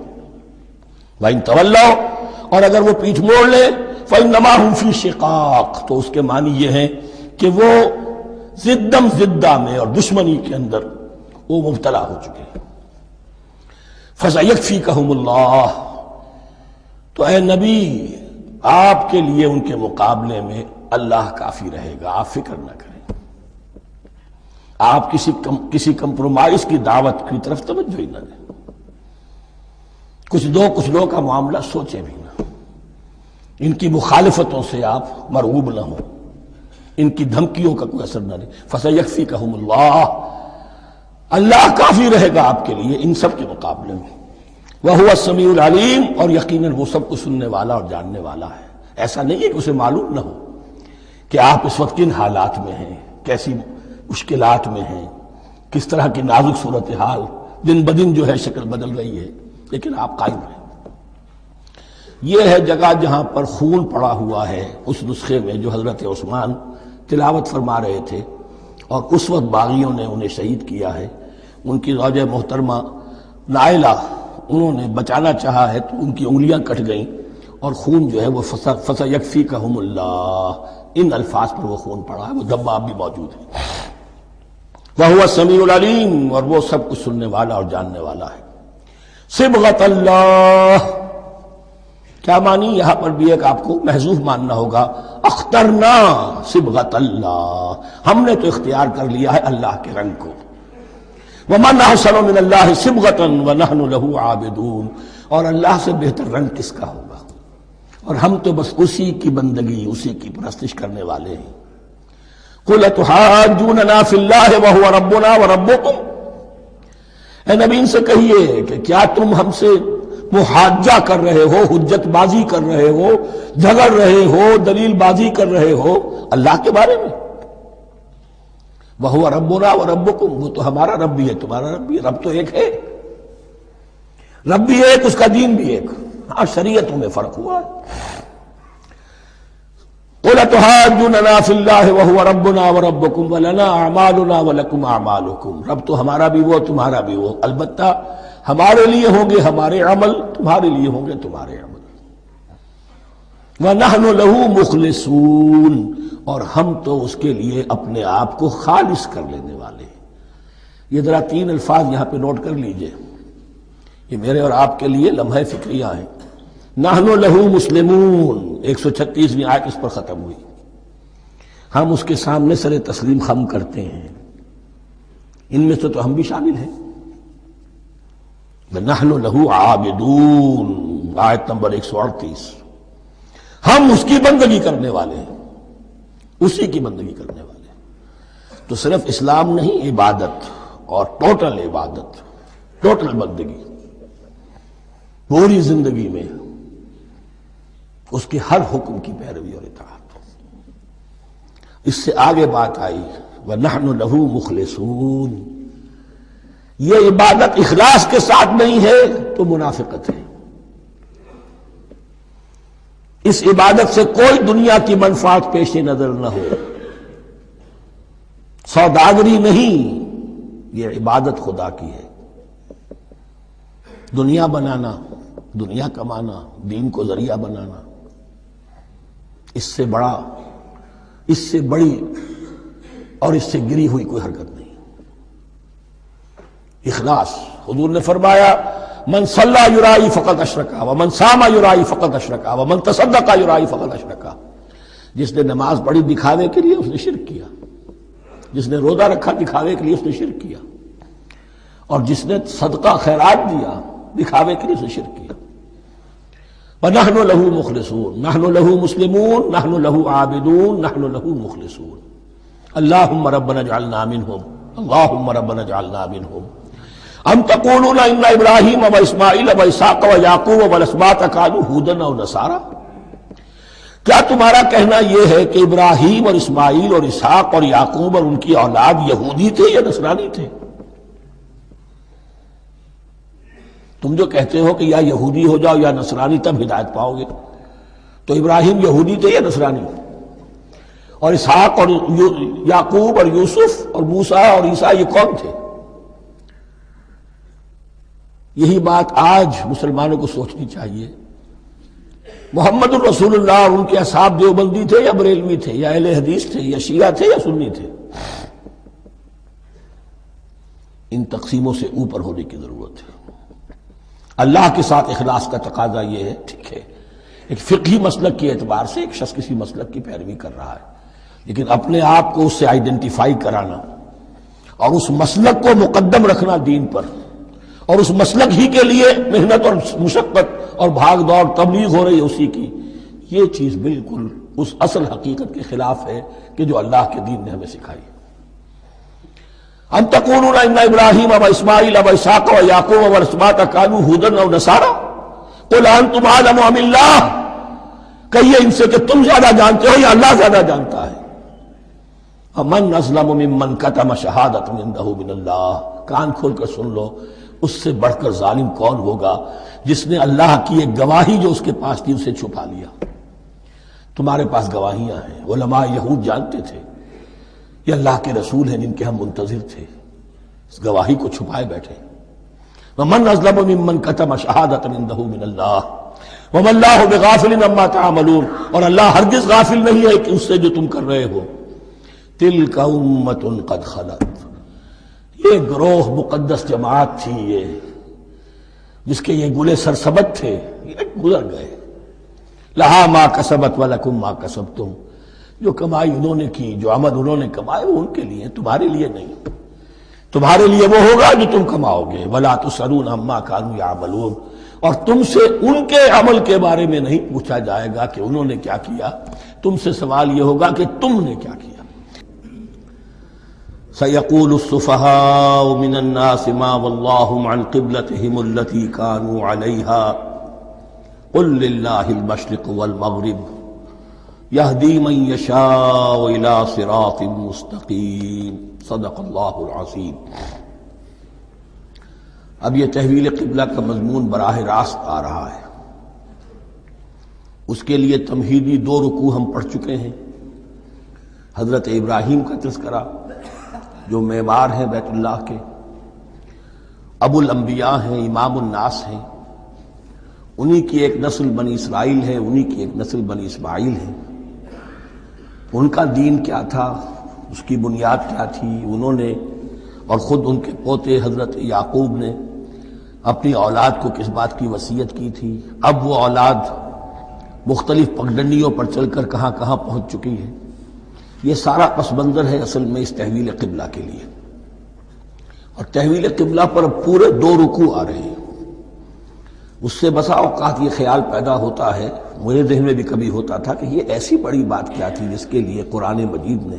[SPEAKER 1] وَإِنْ تَوَلَّوْا، اور اگر وہ پیٹھ موڑ لیں، فَإِنَّمَا هُمْ فِي شِقَاقٍ، تو اس کے معنی یہ ہے کہ وہ زدم زدہ میں اور دشمنی کے اندر وہ مبتلا ہو چکے ہیں. فَسَيَكْفِيكَهُمُ اللَّهُ، تو اے نبی آپ کے لیے ان کے مقابلے میں اللہ کافی رہے گا، آپ فکر نہ کریں. آپ کسی کمپرومائز کی دعوت کی طرف توجہ ہی نہ دیں، کچھ دو کا معاملہ سوچیں بھی نہ، ان کی مخالفتوں سے آپ مرعوب نہ ہوں، ان کی دھمکیوں کا کوئی اثر نہ دیں. فَسَيَكْفِيكَهُمُ اللَّهُ، اللہ کافی رہے گا آپ کے لیے ان سب کے مقابلے میں. وَهُوَ السَّمِيعُ الْعَلِيمُ، اور یقیناً وہ سب کو سننے والا اور جاننے والا ہے. ایسا نہیں ہے کہ اسے معلوم نہ ہو کہ آپ اس وقت کن حالات میں ہیں، کیسی مشکلات میں ہیں، کس طرح کی نازک صورتحال دن بدن جو ہے شکل بدل رہی ہے، لیکن آپ قائم رہیں. یہ ہے جگہ جہاں پر خون پڑا ہوا ہے، اس نسخے میں جو حضرت عثمان تلاوت فرما رہے تھے، اور اس وقت باغیوں نے انہیں شہید کیا ہے. ان کی زوجہ محترمہ نائلہ، انہوں نے بچانا چاہا ہے تو ان کی انگلیاں کٹ گئیں، اور خون جو ہے وہ فَسَيَكْفِيكَهُمُ اللَّهُ، ان الفاظ پر وہ خون پڑا ہے، وہ دھبا اب بھی موجود ہے. وَهُوَ السَّمِيعُ الْعَلِيمُ، اور وہ سب کچھ سننے والا اور جاننے والا ہے. صبغۃ اللہ، کیا معنی یہاں پر بھی ایک آپ کو محذوف ماننا ہوگا. اخترنا صبغۃ اللہ، ہم نے تو اختیار کر لیا ہے اللہ کے رنگ کو. وَمَنْ أَحْسَنُ مِنَ اللَّهِ صِبْغَةً وَنَحْنُ لَهُ عَابِدُونَ، اور اللہ سے بہتر رنگ کس کا ہوگا، اور ہم تو بس اسی کی بندگی، اسی کی پرستش کرنے والے ہیں. قُلْ أَتُحَاجُّونَنَا فِي اللَّهِ وَهُوَ رَبُّنَا وَرَبُّكُمْ، اے نبی ان سے کہیے کہ کیا تم ہم سے محاجہ کر رہے ہو، حجت بازی کر رہے ہو، جھگڑ رہے ہو، دلیل بازی کر رہے ہو اللہ کے بارے میں. وَهُوَ رَبُّنَا وَرَبُّكُمْ، وہ تو ہمارا رب بھی ہے تمہارا رب بھی ہے. رب تو ایک ہے، رب بھی ایک، اس کا دین بھی ایک. ہاں شریعتوں میں فرق ہوا ہے. قل اتحاجوننا فی اللہ وہو ربنا وربکم ولنا اعمالنا ولکم اعمالکم، رب تو ہمارا بھی وہ تمہارا بھی وہ، البتہ ہمارے لیے ہوں گے ہمارے عمل، تمہارے لیے ہوں گے تمہارے عمل۔ وَنَحْنُ لَهُ مُخْلِصُونَ، اور ہم تو اس کے لیے اپنے آپ کو خالص کر لینے والے ہیں۔ یہ ذرا 3 الفاظ یہاں پہ نوٹ کر لیجئے، یہ میرے اور آپ کے لیے لمحہ فکریہ ہیں۔ نحن لہو مسلمون، 136ویں آیت اس پر ختم ہوئی۔ ہم اس کے سامنے سر تسلیم خم کرتے ہیں، ان میں سے تو ہم بھی شامل ہیں۔ نحن لہو عابدون، آیت نمبر 138، ہم اس کی بندگی کرنے والے ہیں، اسی کی بندگی کرنے والے ہیں۔ تو صرف اسلام نہیں، عبادت اور ٹوٹل عبادت، ٹوٹل بندگی، پوری زندگی میں اس کے ہر حکم کی پیروی اور اطاعت۔ اس سے آگے بات آئی وَنَحْنُ لَهُ مُخْلِصُونَ، یہ عبادت اخلاص کے ساتھ نہیں ہے تو منافقت ہے۔ اس عبادت سے کوئی دنیا کی منفعت پیش نظر نہ ہو، سوداگری نہیں، یہ عبادت خدا کی ہے۔ دنیا بنانا، دنیا کمانا، دین کو ذریعہ بنانا، اس سے بڑا، اس سے بڑی اور اس سے گری ہوئی کوئی حرکت نہیں۔ اخلاص، حضور نے فرمایا من صلی یرائی فقط اشرکا ومن صام یرائی فقط اشرکا ومن تصدق یرائی فقط اشرکا، جس نے نماز پڑھی دکھاوے کے لیے اس نے شرک کیا، جس نے روزہ رکھا دکھاوے کے لیے اس نے شرک کیا، اور جس نے صدقہ خیرات دیا دکھاوے کے لیے اس نے شرک کیا۔ وَنَحْنُ لَهُ مُخْلِصُونَ، نحن له مسلمون، نحن له عابدون، نحن له مخلصون۔ اللهم ربنا اجعلنا منهم، اللهم ربنا اجعلنا منهم۔ ام تقولون ان ابراہیم واسماعیل واسحاق ویعقوب والاسباط كانوا هودا او نصارا، کیا تمہارا کہنا یہ ہے کہ ابراہیم اور اسماعیل اور اسحاق اور یعقوب اور ان کی اولاد یہودی تھے یا نصرانی تھے؟ تم جو کہتے ہو کہ یا یہودی ہو جاؤ یا نصرانی تب ہدایت پاؤ گے، تو ابراہیم یہودی تھے یا نصرانی؟ اور اسحاق اور یعقوب اور یوسف اور موسیٰ اور عیسیٰ یہ کون تھے؟ یہی بات آج مسلمانوں کو سوچنی چاہیے۔ محمد الرسول اللہ اور ان کے اصحاب دیوبندی تھے یا بریلوی تھے یا اہل حدیث تھے یا شیعہ تھے یا سنی تھے؟ ان تقسیموں سے اوپر ہونے کی ضرورت ہے۔ اللہ کے ساتھ اخلاص کا تقاضا یہ ہے، ٹھیک ہے ایک فقہی مسلک کے اعتبار سے ایک شخص کسی مسلک کی پیروی کر رہا ہے، لیکن اپنے آپ کو اس سے آئیڈینٹیفائی کرانا اور اس مسلک کو مقدم رکھنا دین پر، اور اس مسلک ہی کے لیے محنت اور مشقت اور بھاگ دوڑ تبلیغ ہو رہی ہے اسی کی، یہ چیز بالکل اس اصل حقیقت کے خلاف ہے کہ جو اللہ کے دین نے ہمیں سکھائی۔ ام تقولون ان ابراہیم واسماعیل واسحاق ویعقوب والاسباط كانوا هودا او نصارا قل انتم اعلم ام اللہ، کہیے ان سے کہ تم زیادہ جانتے ہو یا اللہ زیادہ جانتا ہے۔ ومن اظلم ممن كتم شہادۃ عنده من اللہ، کان کھول کر سن لو، اس سے بڑھ کر ظالم کون ہوگا جس نے اللہ کی ایک گواہی جو اس کے پاس تھی اسے چھپا لیا۔ تمہارے پاس گواہیاں ہیں، علماء یہود جانتے تھے یہ اللہ کے رسول ہیں جن کے ہم منتظر تھے، اس گواہی کو چھپائے بیٹھے۔ ومن اظلم ممن كتم شہادۃ عنده من اللہ وما اللہ بغافل عما تعملون، اور اللہ ہرگز غافل نہیں ہے کہ اس سے جو تم کر رہے ہو۔ تلک امۃ قد خلت، یہ گروہ مقدس جماعت تھی یہ جس کے یہ گلے سرسبت تھے، یہ گزر گئے۔ لہا ما کسبت ولکم ما کسبتم، جو کمائی انہوں نے کی، جو عمل انہوں نے کمائے وہ ان کے لیے، تمہارے لیے نہیں۔ تمہارے لیے وہ ہوگا جو تم کماؤ گے۔ ولا تسألون عما كانوا يعملون، اور تم سے ان کے عمل کے بارے میں نہیں پوچھا جائے گا کہ انہوں نے کیا کیا، تم سے سوال یہ ہوگا کہ تم نے کیا کیا۔ سيقول السفهاء من الناس ما ولاهم عن قبلتهم التي كانوا عليها قل لله المشرق والمغرب يهدي من يشاء إلى صراط مستقيم صدق اللہ العظیم۔ اب یہ تحویل قبلہ کا مضمون براہ راست آ رہا ہے۔ اس کے لیے تمہیدی 2 رکوع ہم پڑھ چکے ہیں۔ حضرت ابراہیم کا تذکرہ جو معمار ہیں بیت اللہ کے، ابو الانبیاء ہیں، امام الناس ہیں، انہی کی ایک نسل بنی اسرائیل ہے، انہی کی ایک نسل بنی اسماعیل ہے۔ ان کا دین کیا تھا، اس کی بنیاد کیا تھی، انہوں نے اور خود ان کے پوتے حضرت یعقوب نے اپنی اولاد کو کس بات کی وصیت کی تھی، اب وہ اولاد مختلف پگڈنڈیوں پر چل کر کہاں کہاں پہنچ چکی ہے، یہ سارا پس منظر ہے اصل میں اس تحویل قبلہ کے لیے۔ اور تحویل قبلہ پر پورے 2 رکوع آ رہے ہیں۔ اس سے بسا اوقات یہ خیال پیدا ہوتا ہے، میرے ذہن میں بھی کبھی ہوتا تھا کہ یہ ایسی بڑی بات کیا تھی جس کے لیے قرآن مجید نے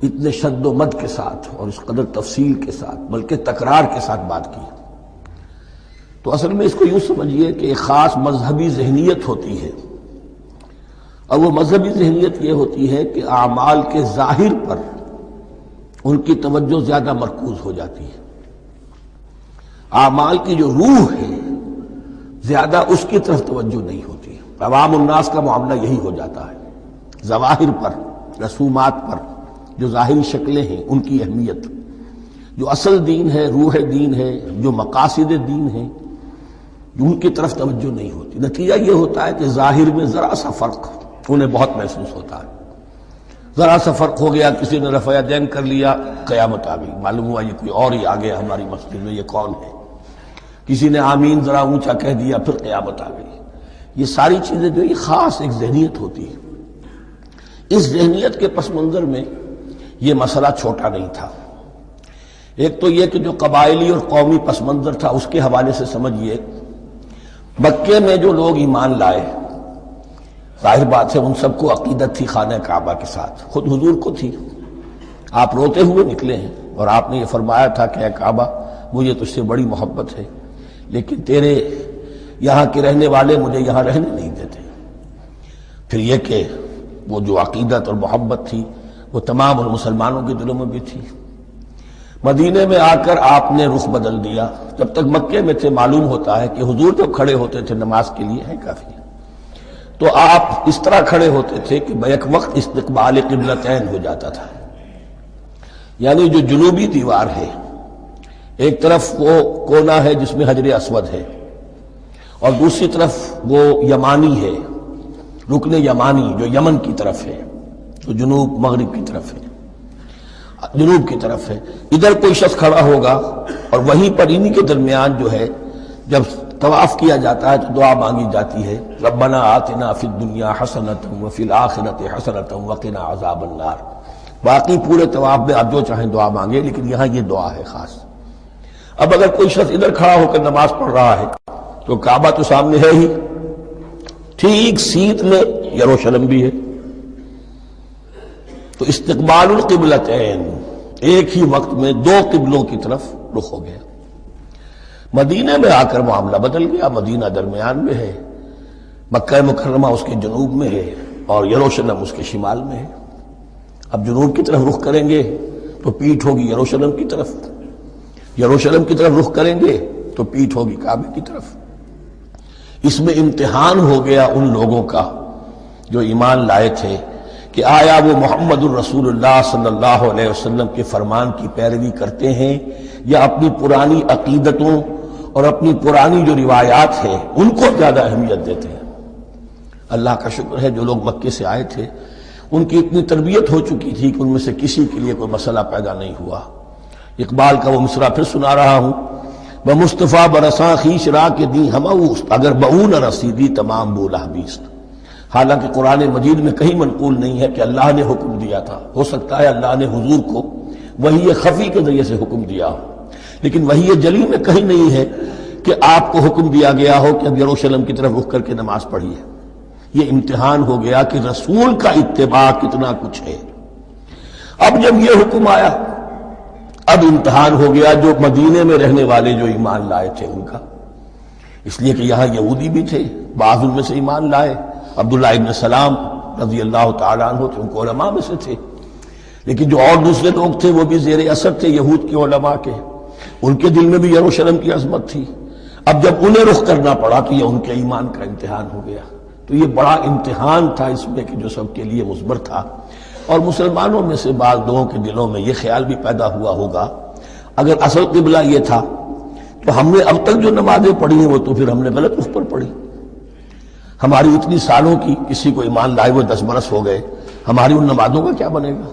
[SPEAKER 1] اتنے شد و مد کے ساتھ اور اس قدر تفصیل کے ساتھ بلکہ تکرار کے ساتھ بات کی۔ تو اصل میں اس کو یوں سمجھیے کہ ایک خاص مذہبی ذہنیت ہوتی ہے، اور وہ مذہبی ذہنیت یہ ہوتی ہے کہ اعمال کے ظاہر پر ان کی توجہ زیادہ مرکوز ہو جاتی ہے، اعمال کی جو روح ہے زیادہ اس کی طرف توجہ نہیں ہوتی۔ عوام الناس کا معاملہ یہی ہو جاتا ہے، ظواہر پر، رسومات پر، جو ظاہری شکلیں ہیں ان کی اہمیت، جو اصل دین ہے، روح دین ہے، جو مقاصد دین ہے، ان کی طرف توجہ نہیں ہوتی۔ نتیجہ یہ ہوتا ہے کہ ظاہر میں ذرا سا فرق انہیں بہت محسوس ہوتا ہے، ذرا سا فرق ہو گیا، کسی نے رفع دین کر لیا، قیامت آ گئی، معلوم ہوا یہ کوئی اور ہی آ گیا ہماری مسجد میں، یہ کون ہے؟ کسی نے آمین ذرا اونچا کہہ دیا، پھر قیامت آ گئی۔ یہ ساری چیزیں جو یہ خاص ایک ذہنیت ہوتی ہے، اس ذہنیت کے پس منظر میں یہ مسئلہ چھوٹا نہیں تھا۔ ایک تو یہ کہ جو قبائلی اور قومی پس منظر تھا اس کے حوالے سے سمجھیے، مکے میں جو لوگ ایمان لائے، ظاہر بات ہے ان سب کو عقیدت تھی خانہ کعبہ کے ساتھ، خود حضور کو تھی، آپ روتے ہوئے نکلے ہیں اور آپ نے یہ فرمایا تھا کہ اے کعبہ مجھے تجھ سے بڑی محبت ہے، لیکن تیرے یہاں کے رہنے والے مجھے یہاں رہنے نہیں دیتے۔ پھر یہ کہ وہ جو عقیدت اور محبت تھی وہ تمام اور مسلمانوں کے دلوں میں بھی تھی۔ مدینے میں آ کر آپ نے رخ بدل دیا، جب تک مکے میں تھے معلوم ہوتا ہے کہ حضور جب کھڑے ہوتے تھے نماز کے لیے ہے کافی، تو آپ اس طرح کھڑے ہوتے تھے کہ بیک وقت استقبال قبلتین ہو جاتا تھا، یعنی جو جنوبی دیوار ہے ایک طرف وہ کونا ہے جس میں حجر اسود ہے، اور دوسری طرف وہ یمانی ہے، رکن یمانی جو یمن کی طرف ہے، جو جنوب مغرب کی طرف ہے، جنوب کی طرف ہے، ادھر کوئی شخص کھڑا ہوگا اور وہیں پر انہی کے درمیان جو ہے جب طواف کیا جاتا ہے تو دعا مانگی جاتی ہے، ربنا آتنا فی الدنیا حسنۃ وفی الآخرۃ حسنۃ وقنا عذاب النار۔ باقی پورے طواف میں آپ جو چاہیں دعا مانگے، لیکن یہاں یہ دعا ہے خاص۔ اب اگر کوئی شخص ادھر کھڑا ہو کر نماز پڑھ رہا ہے تو کعبہ تو سامنے ہے ہی، ٹھیک سیت میں یروشلم بھی ہے، تو استقبال القبلتین ایک ہی وقت میں 2 قبلوں کی طرف رخ ہو گیا۔ مدینے میں آ کر معاملہ بدل گیا، مدینہ درمیان میں ہے، مکہ مکرمہ اس کے جنوب میں ہے اور یروشلم اس کے شمال میں ہے۔ اب جنوب کی طرف رخ کریں گے تو پیٹھ ہوگی یروشلم کی طرف، یروشلم کی طرف رخ کریں گے تو پیٹھ ہوگی کعبے کی طرف۔ اس میں امتحان ہو گیا ان لوگوں کا جو ایمان لائے تھے کہ آیا وہ محمد الرسول اللہ صلی اللہ علیہ وسلم کے فرمان کی پیروی کرتے ہیں یا اپنی پرانی عقیدتوں اور اپنی پرانی جو روایات ہیں ان کو زیادہ اہمیت دیتے ہیں۔ اللہ کا شکر ہے جو لوگ مکے سے آئے تھے ان کی اتنی تربیت ہو چکی تھی کہ ان میں سے کسی کے لیے کوئی مسئلہ پیدا نہیں ہوا۔ اقبال کا وہ مصرع پھر سنا رہا ہوں، بمصطفیٰ برساں خیش را کے دی ہموست اگر بہو نہ رسیدی تمام بولا بیست۔ حالانکہ قرآن مجید میں کہیں منقول نہیں ہے کہ اللہ نے حکم دیا تھا، ہو سکتا ہے اللہ نے حضور کو وحی خفی کے ذریعے سے حکم دیا ہو، لیکن وحی جلی میں کہیں نہیں ہے کہ آپ کو حکم دیا گیا ہو کہ اب یروشلم کی طرف رخ کر کے نماز پڑھیے۔ یہ امتحان ہو گیا کہ رسول کا اتباع کتنا کچھ ہے۔ اب جب یہ حکم آیا اب امتحان ہو گیا جو مدینے میں رہنے والے جو ایمان لائے تھے ان کا، اس لیے کہ یہاں یہودی بھی تھے، بعض ان میں سے ایمان لائے، عبداللہ ابن سلام رضی اللہ تعالیٰ عنہ تھے، ان کو علماء میں سے تھے، لیکن جو اور دوسرے لوگ تھے وہ بھی زیر اثر تھے یہود کے علماء کے، ان کے دل میں بھی یروشلم کی عظمت تھی۔ اب جب انہیں رخ کرنا پڑا تو یہ ان کے ایمان کا امتحان ہو گیا۔ تو یہ بڑا امتحان تھا اس میں کہ جو سب کے لیے مثبت تھا. اور مسلمانوں میں سے بعض لوگوں کے دلوں میں یہ خیال بھی پیدا ہوا ہوگا اگر اصل قبلہ یہ تھا تو ہم نے اب تک جو نمازیں پڑھی ہیں وہ تو پھر ہم نے غلط اس پر پڑھی. ہماری اتنی سالوں کی کسی کو ایمان لائے ہوئے 10 برس ہو گئے، ہماری ان نمازوں کا کیا بنے گا؟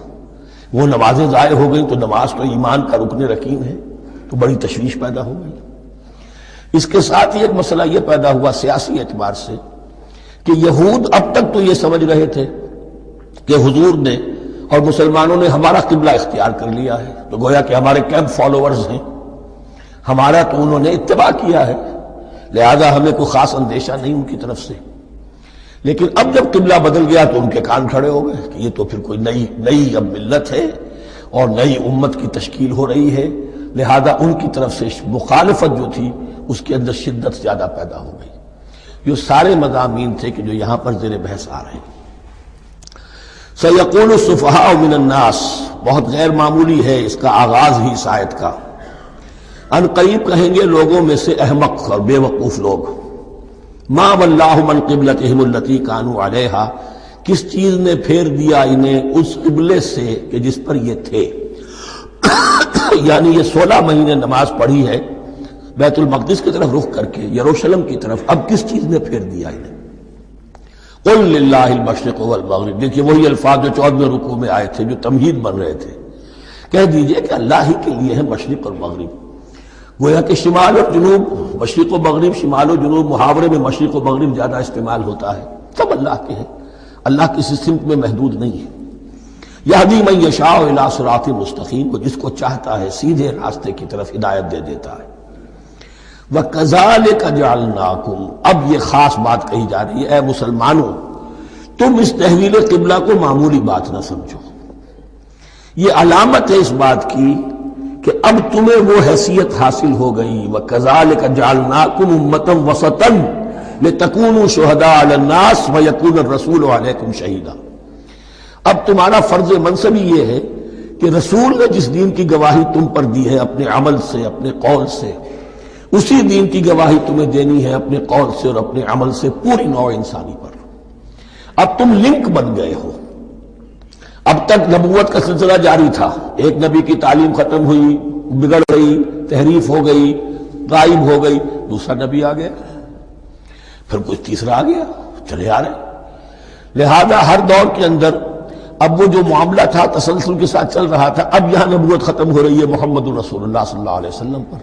[SPEAKER 1] وہ نمازیں ضائع ہو گئیں تو نماز تو ایمان کا رکن رکین ہے، تو بڑی تشویش پیدا ہو گئی. اس کے ساتھ ہی ایک مسئلہ یہ پیدا ہوا سیاسی اعتبار سے کہ یہود اب تک تو یہ سمجھ رہے تھے کہ حضور نے اور مسلمانوں نے ہمارا قبلہ اختیار کر لیا ہے، تو گویا کہ ہمارے کیمپ فالوورز ہیں، ہمارا تو انہوں نے اتباع کیا ہے، لہذا ہمیں کوئی خاص اندیشہ نہیں ان کی طرف سے. لیکن اب جب قبلہ بدل گیا تو ان کے کان کھڑے ہو گئے کہ یہ تو پھر کوئی نئی اب ملت ہے اور نئی امت کی تشکیل ہو رہی ہے، لہذا ان کی طرف سے مخالفت جو تھی اس کے اندر شدت زیادہ پیدا ہو گئی. یہ سارے مضامین تھے کہ جو یہاں پر زیر بحث آ رہے ہیں. سَيَقُولُ السُّفَهَاءُ مِنَ النَّاسِ بہت غیر معمولی ہے اس کا آغاز ہی اس آیت کا. ان قریب کہیں گے لوگوں میں سے احمق اور بے وقوف لوگ، ما وَلَّاهُمْ عَنْ قِبْلَتِهِمُ الَّتِي كَانُوا عَلَيْهَا کس چیز نے پھیر دیا انہیں اس قبلے سے کہ جس پر یہ تھے. یعنی یہ 16 مہینے نماز پڑھی ہے بیت المقدس کی طرف رخ کر کے یروشلم کی طرف، اب کس چیز نے پھیر دیا انہیں؟ قُلْ لِلَّهِ الْمَشْرِقُ وَالْمَغْرِبُ دیکھیے وہی الفاظ جو 14ویں رکوع میں آئے تھے جو تمہید بن رہے تھے. کہہ دیجئے کہ اللہ ہی کے لیے ہے مشرق اور مغرب. گویا کہ شمال اور جنوب، مشرق و مغرب، شمال و جنوب، محاورے میں مشرق و مغرب زیادہ استعمال ہوتا ہے، سب اللہ کے ہیں، اللہ کسی سمت میں محدود نہیں ہے. یہدی من یشاء الی صراط مستقیم کو جس کو چاہتا ہے سیدھے راستے کی طرف ہدایت دے دیتا ہے. وَكَذَلِكَ جَعَلْنَاكُمْ اب یہ خاص بات کہی جا رہی ہے، اے مسلمانوں تم اس تحویل قبلہ کو معمولی بات نہ سمجھو، یہ علامت ہے اس بات کی کہ اب تمہیں وہ حیثیت حاصل ہو گئی. وَكَذَلِكَ جَعَلْنَاكُمْ أُمَّةً وَسَطًا لِتَكُونُوا شُهَدَاءَ عَلَى النَّاسِ وَيَكُونَ الرَّسُولُ عَلَيْكُمْ شَهِيدًا. اب تمہارا فرض منصب یہ ہے کہ رسول نے جس دین کی گواہی تم پر دی ہے اپنے عمل سے، اپنے قول سے، اسی دین کی گواہی تمہیں دینی ہے اپنے قول سے اور اپنے عمل سے پوری نوع انسانی پر. اب تم لنک بن گئے ہو. اب تک نبوت کا سلسلہ جاری تھا، ایک نبی کی تعلیم ختم ہوئی، بگڑ گئی، تحریف ہو گئی، غائب ہو گئی، دوسرا نبی آ گیا، پھر کچھ تیسرا آ گیا، چلے آ رہے. لہذا ہر دور کے اندر اب وہ جو معاملہ تھا تسلسل کے ساتھ چل رہا تھا، اب یہاں نبوت ختم ہو رہی ہے محمد رسول اللہ صلی اللہ علیہ وسلم پر،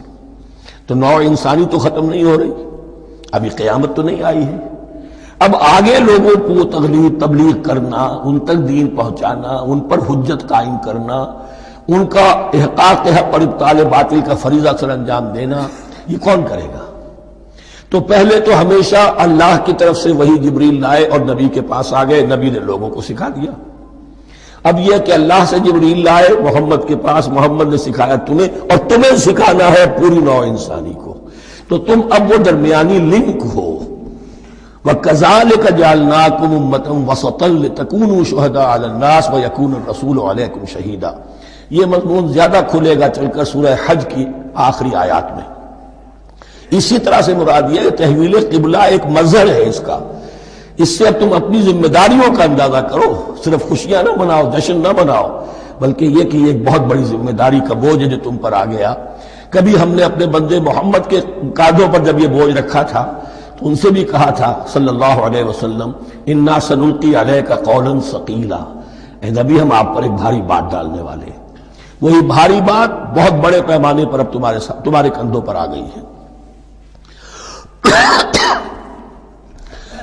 [SPEAKER 1] تو نوع انسانی تو ختم نہیں ہو رہی، ابھی قیامت تو نہیں آئی ہے. اب آگے لوگوں کو تبلیغ کرنا، ان تک دین پہنچانا، ان پر حجت قائم کرنا، ان کا احقاق حق اور ابطال باطل کا فریضہ سر انجام دینا، یہ کون کرے گا؟ تو پہلے تو ہمیشہ اللہ کی طرف سے وہی جبریل لائے اور نبی کے پاس آ گئے، نبی نے لوگوں کو سکھا دیا. اب یہ کہ اللہ سے جبریل لائے محمد کے پاس، محمد نے سکھایا تمہیں، اور تمہیں سکھانا ہے پوری نوع انسانی کو، تو تم اب وہ درمیانی لنک ہو. وَكَذَلِكَ جَعَلْنَاكُمْ أُمَّةً وَسَطًا لِتَكُونُوا شُهَدَاءَ عَلَى النَّاسِ وَيَكُونَ الرَّسُولُ عَلَيْكُمْ شَهِيدًا. یہ مضمون زیادہ کھلے گا چل کر سورہ حج کی آخری آیات میں. اسی طرح سے مراد یہ تحویل قبلہ ایک مظہر ہے اس کا. اس سے اب تم اپنی ذمہ داریوں کا اندازہ کرو، صرف خوشیاں نہ مناؤ، جشن نہ مناؤ، بلکہ یہ کہ یہ ایک بہت بڑی ذمہ داری کا بوجھ ہے جو تم پر آ گیا. کبھی ہم نے اپنے بندے محمد کے کاندھوں پر جب یہ بوجھ رکھا تھا تو ان سے بھی کہا تھا صلی اللہ علیہ وسلم انا سنلقی علیک قولا ثقیلا، اے نبی ہم آپ پر ایک بھاری بات ڈالنے والے ہیں. وہی بھاری بات بہت بڑے پیمانے پر اب تمہارے کندھوں پر آ گئی ہے.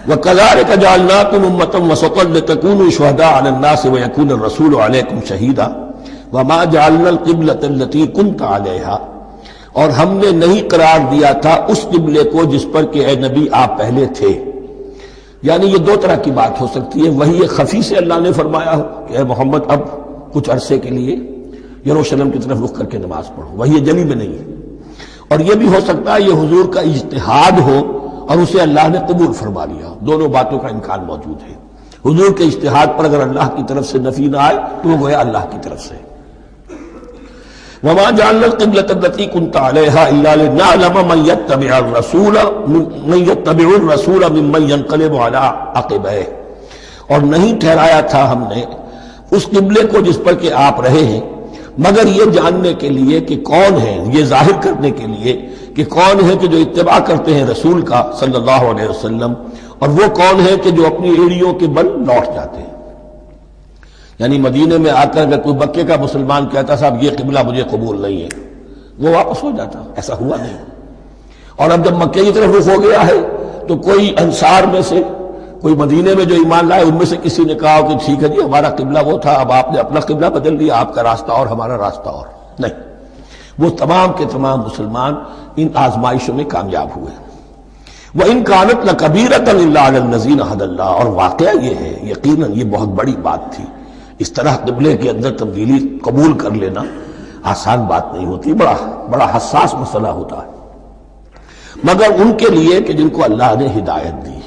[SPEAKER 1] وَكَذَلِكَ جَعَلْنَاكُمْ أُمَّةً وَسَطًا لِتَكُونُوا شُهَدَاءَ عَلَى النَّاسِ وَيَكُونَ الرَّسُولُ عَلَيْكُمْ شَهِيدًا وَمَا جَعَلْنَا الْقِبْلَةَ الَّتِي كُنْتَ عَلَيْهَا، اور ہم نے نہیں قرار دیا تھا اس قبلے کو جس پر کہ اے نبی آپ پہلے تھے. یعنی یہ دو طرح کی بات ہو سکتی ہے، وہی خفی سے اللہ نے فرمایا ہو کہ اے محمد اب کچھ عرصے کے لیے یروشلم کی طرف رخ کر کے نماز پڑھو، وہی جلی میں نہیں ہے. اور یہ بھی ہو سکتا ہے یہ حضور کا اجتہاد ہو اور اسے اللہ نے قبول فرما لیا. دونوں باتوں کا امکان موجود ہے. حضور کے اجتہاد پر اگر اللہ کی طرف سے نفی نہ آئے تو وہ گویا اللہ کی طرف سے. وما جعلنا القبلة التي كنت عليها إلا لنعلم من يتبع الرسول ممن ينقلب على عقبيه، اور نہیں ٹھہرایا تھا ہم نے اس قبلے کو جس پر کہ آپ رہے ہیں مگر یہ جاننے کے لیے کہ کون ہے، یہ ظاہر کرنے کے لیے کہ کون ہے کہ جو اتباع کرتے ہیں رسول کا صلی اللہ علیہ وسلم، اور وہ کون ہے کہ جو اپنی ایڑیوں کے بل لوٹ جاتے ہیں۔ یعنی مدینے میں آ کر اگر کوئی مکے کا مسلمان کہتا صاحب یہ قبلہ مجھے قبول نہیں ہے، وہ واپس ہو جاتا، ایسا ہوا نہیں۔ اور اب جب مکے کی طرف رخ ہو گیا ہے تو کوئی انصار میں سے، کوئی مدینے میں جو ایمان لائے ان میں سے کسی نے کہا کہ ٹھیک ہے جی ہمارا قبلہ وہ تھا، اب آپ نے اپنا قبلہ بدل دیا، آپ کا راستہ اور ہمارا راستہ اور، نہیں، وہ تمام کے تمام مسلمان ان آزمائشوں میں کامیاب ہوئے۔ وَإِن كَانَتْ لَكَبِيرَةً إِلَّا عَلَى الَّذِينَ هَدَى اللَّهُ، اور واقعہ یہ ہے یقیناً یہ بہت بڑی بات تھی، اس طرح قبلے کے اندر تبدیلی قبول کر لینا آسان بات نہیں ہوتی، بڑا حساس مسئلہ ہوتا ہے، مگر ان کے لیے کہ جن کو اللہ نے ہدایت دی۔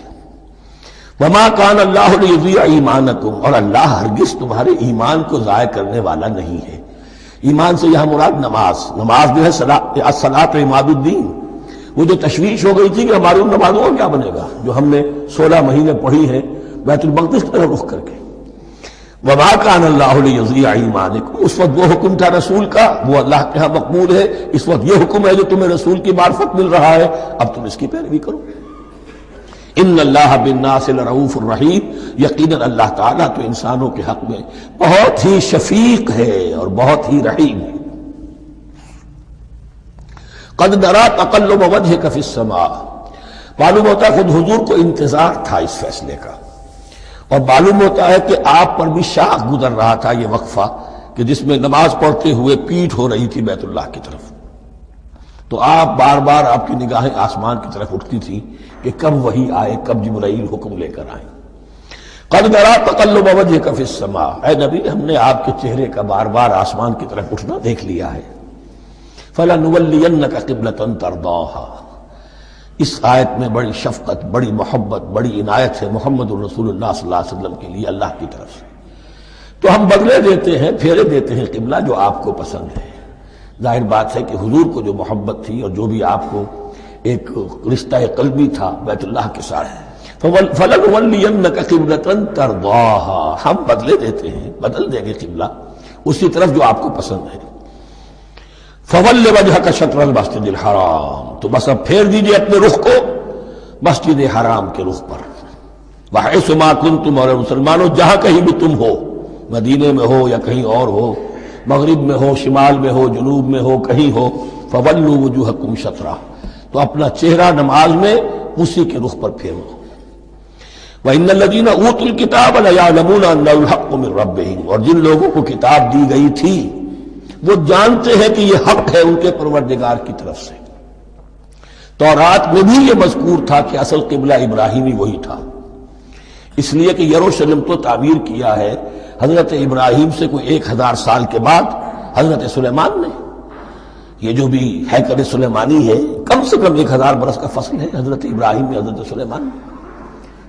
[SPEAKER 1] وَمَا كَانَ اللَّهُ لِيُضِيعَ إِيمَانَكُمْ، اور اللہ ہرگز تمہارے ایمان کو ضائع کرنے والا نہیں ہے۔ ایمان سے یہاں مراد نماز جو ہے الصلاۃ عماد الدین، وہ جو تشویش ہو گئی تھی کہ ہماری ان نمازوں کا کیا بنے گا جو ہم نے 16 مہینے پڑھی ہے بیت المقدس کی طرف رخ کر کے۔ وَمَا كَانَ اللَّهُ لِيُضِيعَ إِيمَانَكُمْ، اس وقت وہ حکم تھا رسول کا، وہ اللہ کے ہاں مقبول ہے، اس وقت یہ حکم ہے جو تمہیں رسول کی معرفت مل رہا ہے، اب تم اس کی پیروی کرو۔ ان اللہ بالناس لرؤوف الرحیم، یقیناً اللہ تعالیٰ تو انسانوں کے حق میں بہت ہی شفیق ہے اور بہت ہی رحیم ہے۔ قد نرى تقلب وجهك في السماء، معلوم ہوتا ہے خود حضور کو انتظار تھا اس فیصلے کا، اور معلوم ہوتا ہے کہ آپ پر بھی شاخ گزر رہا تھا یہ وقفہ کہ جس میں نماز پڑھتے ہوئے پیٹھ ہو رہی تھی بیت اللہ کی طرف، تو آپ بار بار آپ کی نگاہیں آسمان کی طرف اٹھتی تھی کہ کب وحی آئے، کب جبرائیل حکم لے کر آئیں۔ قد نرى تقلب وجهك في السماء، اے نبی ہم نے آپ کے چہرے کا بار بار آسمان کی طرف اٹھنا دیکھ لیا ہے۔ فَلَنُوَلِّيَنَّكَ قِبْلَةً تَرْضَاهَا، اس آیت میں بڑی شفقت، بڑی محبت، بڑی عنایت ہے محمد الرسول اللہ صلی اللہ علیہ وسلم کے لیے اللہ کی طرف سے، تو ہم بدلے دیتے ہیں، پھیرے دیتے ہیں قبلہ جو آپ کو پسند ہے۔ ظاہر بات ہے کہ حضور کو جو محبت تھی اور جو بھی آپ کو ایک رشتہ قلبی تھا بیت اللہ کے ساتھ، فَلَنُوَلِّيَنَّكَ قِبْلَةً تَرْضَاهَا، ہم بدلے دیتے ہیں، بدل دیں گے قبلہ اسی طرف جو آپ کو پسند ہے۔ فَوَلِّ وَجْهَكَ شَطْرَ الْمَسْجِدِ الْحَرَامِ، تو بس اب پھیر دیجئے اپنے رخ کو مسجد حرام کے رخ پر۔ وَحَيْثُ مَا كُنْتُمْ، اور مسلمانوں جہاں کہیں بھی تم ہو، مدینے میں ہو یا کہیں اور ہو، مغرب میں ہو، شمال میں ہو، جنوب میں ہو، کہیں ہو، فَوَلُّوا وُجُوهَكُمْ شَطْرَهُ، تو اپنا چہرہ نماز میں اسی کے رخ پر پھیرو۔ وَإِنَّ الَّذِينَ أُوتُوا الْكِتَابَ لَيَعْلَمُونَ أَنَّهُ الْحَقُّ مِنْ رَبِّهِمْ، اور جن لوگوں کو کتاب دی گئی تھی وہ جانتے ہیں کہ یہ حق ہے ان کے پروردگار کی طرف سے۔ تورات میں بھی یہ مذکور تھا کہ اصل قبلہ ابراہیمی وہی تھا، اس لیے کہ یروشلم تو تعمیر کیا ہے حضرت ابراہیم سے کوئی 1000 سال کے بعد حضرت سلیمان نے۔ یہ جو بھی ہیکل سلیمانی ہے کم سے کم 1000 برس کا فصل ہے حضرت ابراہیم میں حضرت سلیمان میں۔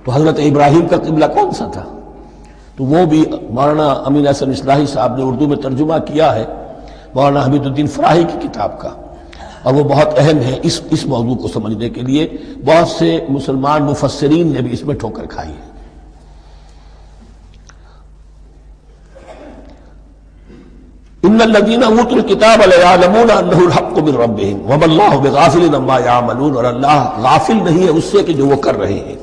[SPEAKER 1] تو حضرت ابراہیم کا قبلہ کون سا تھا؟ تو وہ بھی مولانا امین احسن اصلاحی صاحب نے اردو میں ترجمہ کیا ہے مولانا حمید الدین فراہی کی کتاب کا، اور وہ بہت اہم ہے اس موضوع کو سمجھنے کے لیے۔ بہت سے مسلمان مفسرین نے بھی اس میں ٹھوکر کھائی ہے۔ ان الذين اوتوا الكتاب ليعلمون انه الحق من ربهم وما الله بغافل عما يعملون، اور اللہ غافل نہیں ہے اس سے کہ جو وہ کر رہے ہیں۔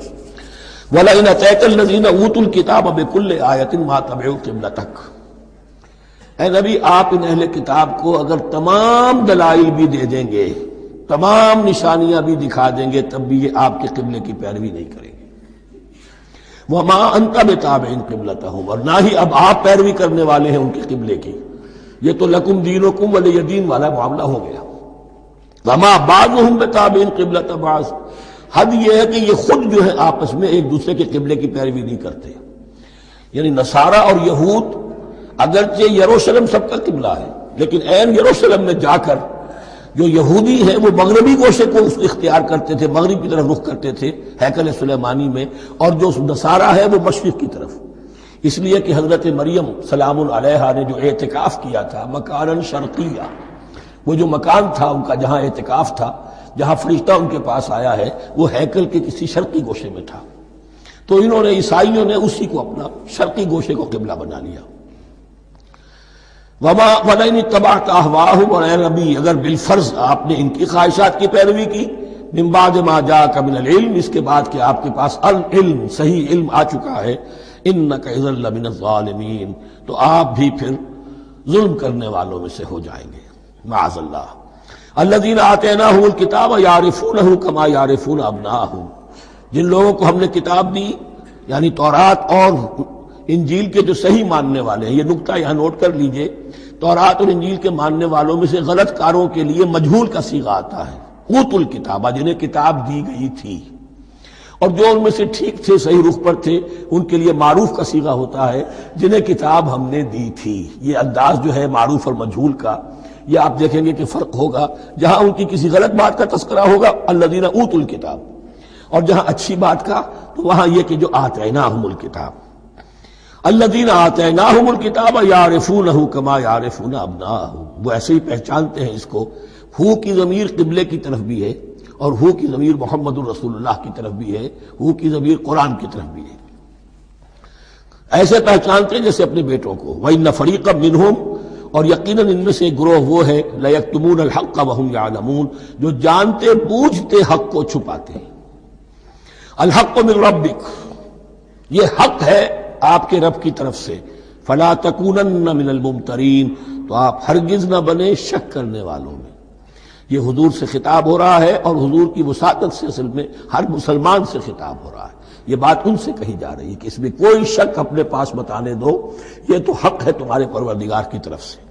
[SPEAKER 1] ولئن اتيت الذين اوتوا الكتاب بكل آية ما تبعوا قبلتك، اے نبی آپ ان اہل کتاب کو اگر تمام دلائل بھی دے دیں گے، تمام نشانیاں بھی دکھا دیں گے، تب بھی یہ آپ کے قبلے کی پیروی نہیں کریں گے۔ وما انت بتابع قبلتهم، اور نہ ہی اب آپ پیروی کرنے والے ہیں ان کے قبلے کی۔ یہ تو لکم دینکم ولی دین والا معاملہ ہو گیا۔ وما بعضهم بتابع قبلۃ بعض، حد یہ ہے کہ یہ خود جو ہے آپس میں ایک دوسرے کے قبلے کی پیروی نہیں کرتے۔ یعنی نصارہ اور یہود اگرچہ یروشلم سب کا قبلہ ہے، لیکن عین یروشلم میں جا کر جو یہودی ہیں وہ مغربی گوشے کو اختیار کرتے تھے، مغرب کی طرف رخ کرتے تھے ہیکل سلیمانی میں، اور جو نصارہ ہے وہ مشرق کی طرف۔ اس لیے کہ حضرت مریم سلام علیہا نے جو اعتکاف کیا تھا مکاناً شرقیہ، وہ جو مکان تھا ان کا جہاں اعتکاف تھا، جہاں فرشتہ ان کے پاس آیا ہے، وہ ہیکل کے کسی شرقی گوشے میں تھا، تو انہوں نے عیسائیوں نے اسی کو اپنا شرقی گوشے کو قبلہ بنا لیا۔ وما ولئن اتبعت اهواءهم، اور اے نبی اگر بالفرض آپ نے ان کی خواہشات کی پیروی کی، من بعد ما جاءك من العلم، اس کے بعد کہ آپ کے پاس العلم صحیح علم آ چکا ہے، انك اذا لمن الظالمین، تو آپ بھی پھر ظلم کرنے والوں میں سے ہو جائیں گے، معاذ اللہ۔ الذین آتیناہم الکتاب یعرفونہ کما یعرفون ابناءہم، جن لوگوں کو ہم نے کتاب دی، یعنی تورات اور انجیل کے جو صحیح ماننے والے ہیں، یہ نکتہ یہاں نوٹ کر لیجئے، تورات اور انجیل کے ماننے والوں میں سے غلط کاروں کے لیے مجہول کا صیغہ آتا ہے، اوتوا الکتابہ، جنہیں کتاب دی گئی تھی، اور جو ان میں سے ٹھیک تھے، صحیح رخ پر تھے، ان کے لیے معروف کا صیغہ ہوتا ہے، جنہیں کتاب ہم نے دی تھی۔ یہ انداز جو ہے معروف اور مجہول کا، یہ آپ دیکھیں گے کہ فرق ہوگا، جہاں ان کی کسی غلط بات کا تذکرہ ہوگا الذین اوتوا الکتاب، اور جہاں اچھی بات کا تو وہاں یہ کہ جو آتیناہم الکتاب، الذین آتیناہم الکتاب یعرفونہ کما یعرفون ابناءہم، وہ ایسے ہی پہچانتے ہیں اس کو۔ ہو کی ضمیر قبلے کی طرف بھی ہے، اور ہو کی ضمیر محمد الرسول اللہ کی طرف بھی ہے، ہو کی ضمیر قرآن کی طرف بھی ہے، ایسے پہچانتے ہیں جیسے اپنے بیٹوں کو۔ وَإِنَّ فَرِيقًا مِّنْهُمْ، اور یقیناً ان میں سے ایک گروہ وہ ہے، لَيَكْتُمُونَ الْحَقَّ وَهُمْ يَعْلَمُونَ، جو جانتے بوجھتے حق کو چھپاتے ہیں۔ الحق من ربک، یہ حق ہے آپ کے رب کی طرف سے، فلا تکونن من الممترین، تو آپ ہرگز نہ بنے شک کرنے والوں میں۔ یہ حضور سے خطاب ہو رہا ہے، اور حضور کی وساطت سے اصل میں ہر مسلمان سے خطاب ہو رہا ہے۔ یہ بات ان سے کہی جا رہی ہے کہ اس میں کوئی شک اپنے پاس مت آنے دو، یہ تو حق ہے تمہارے پروردگار کی طرف سے۔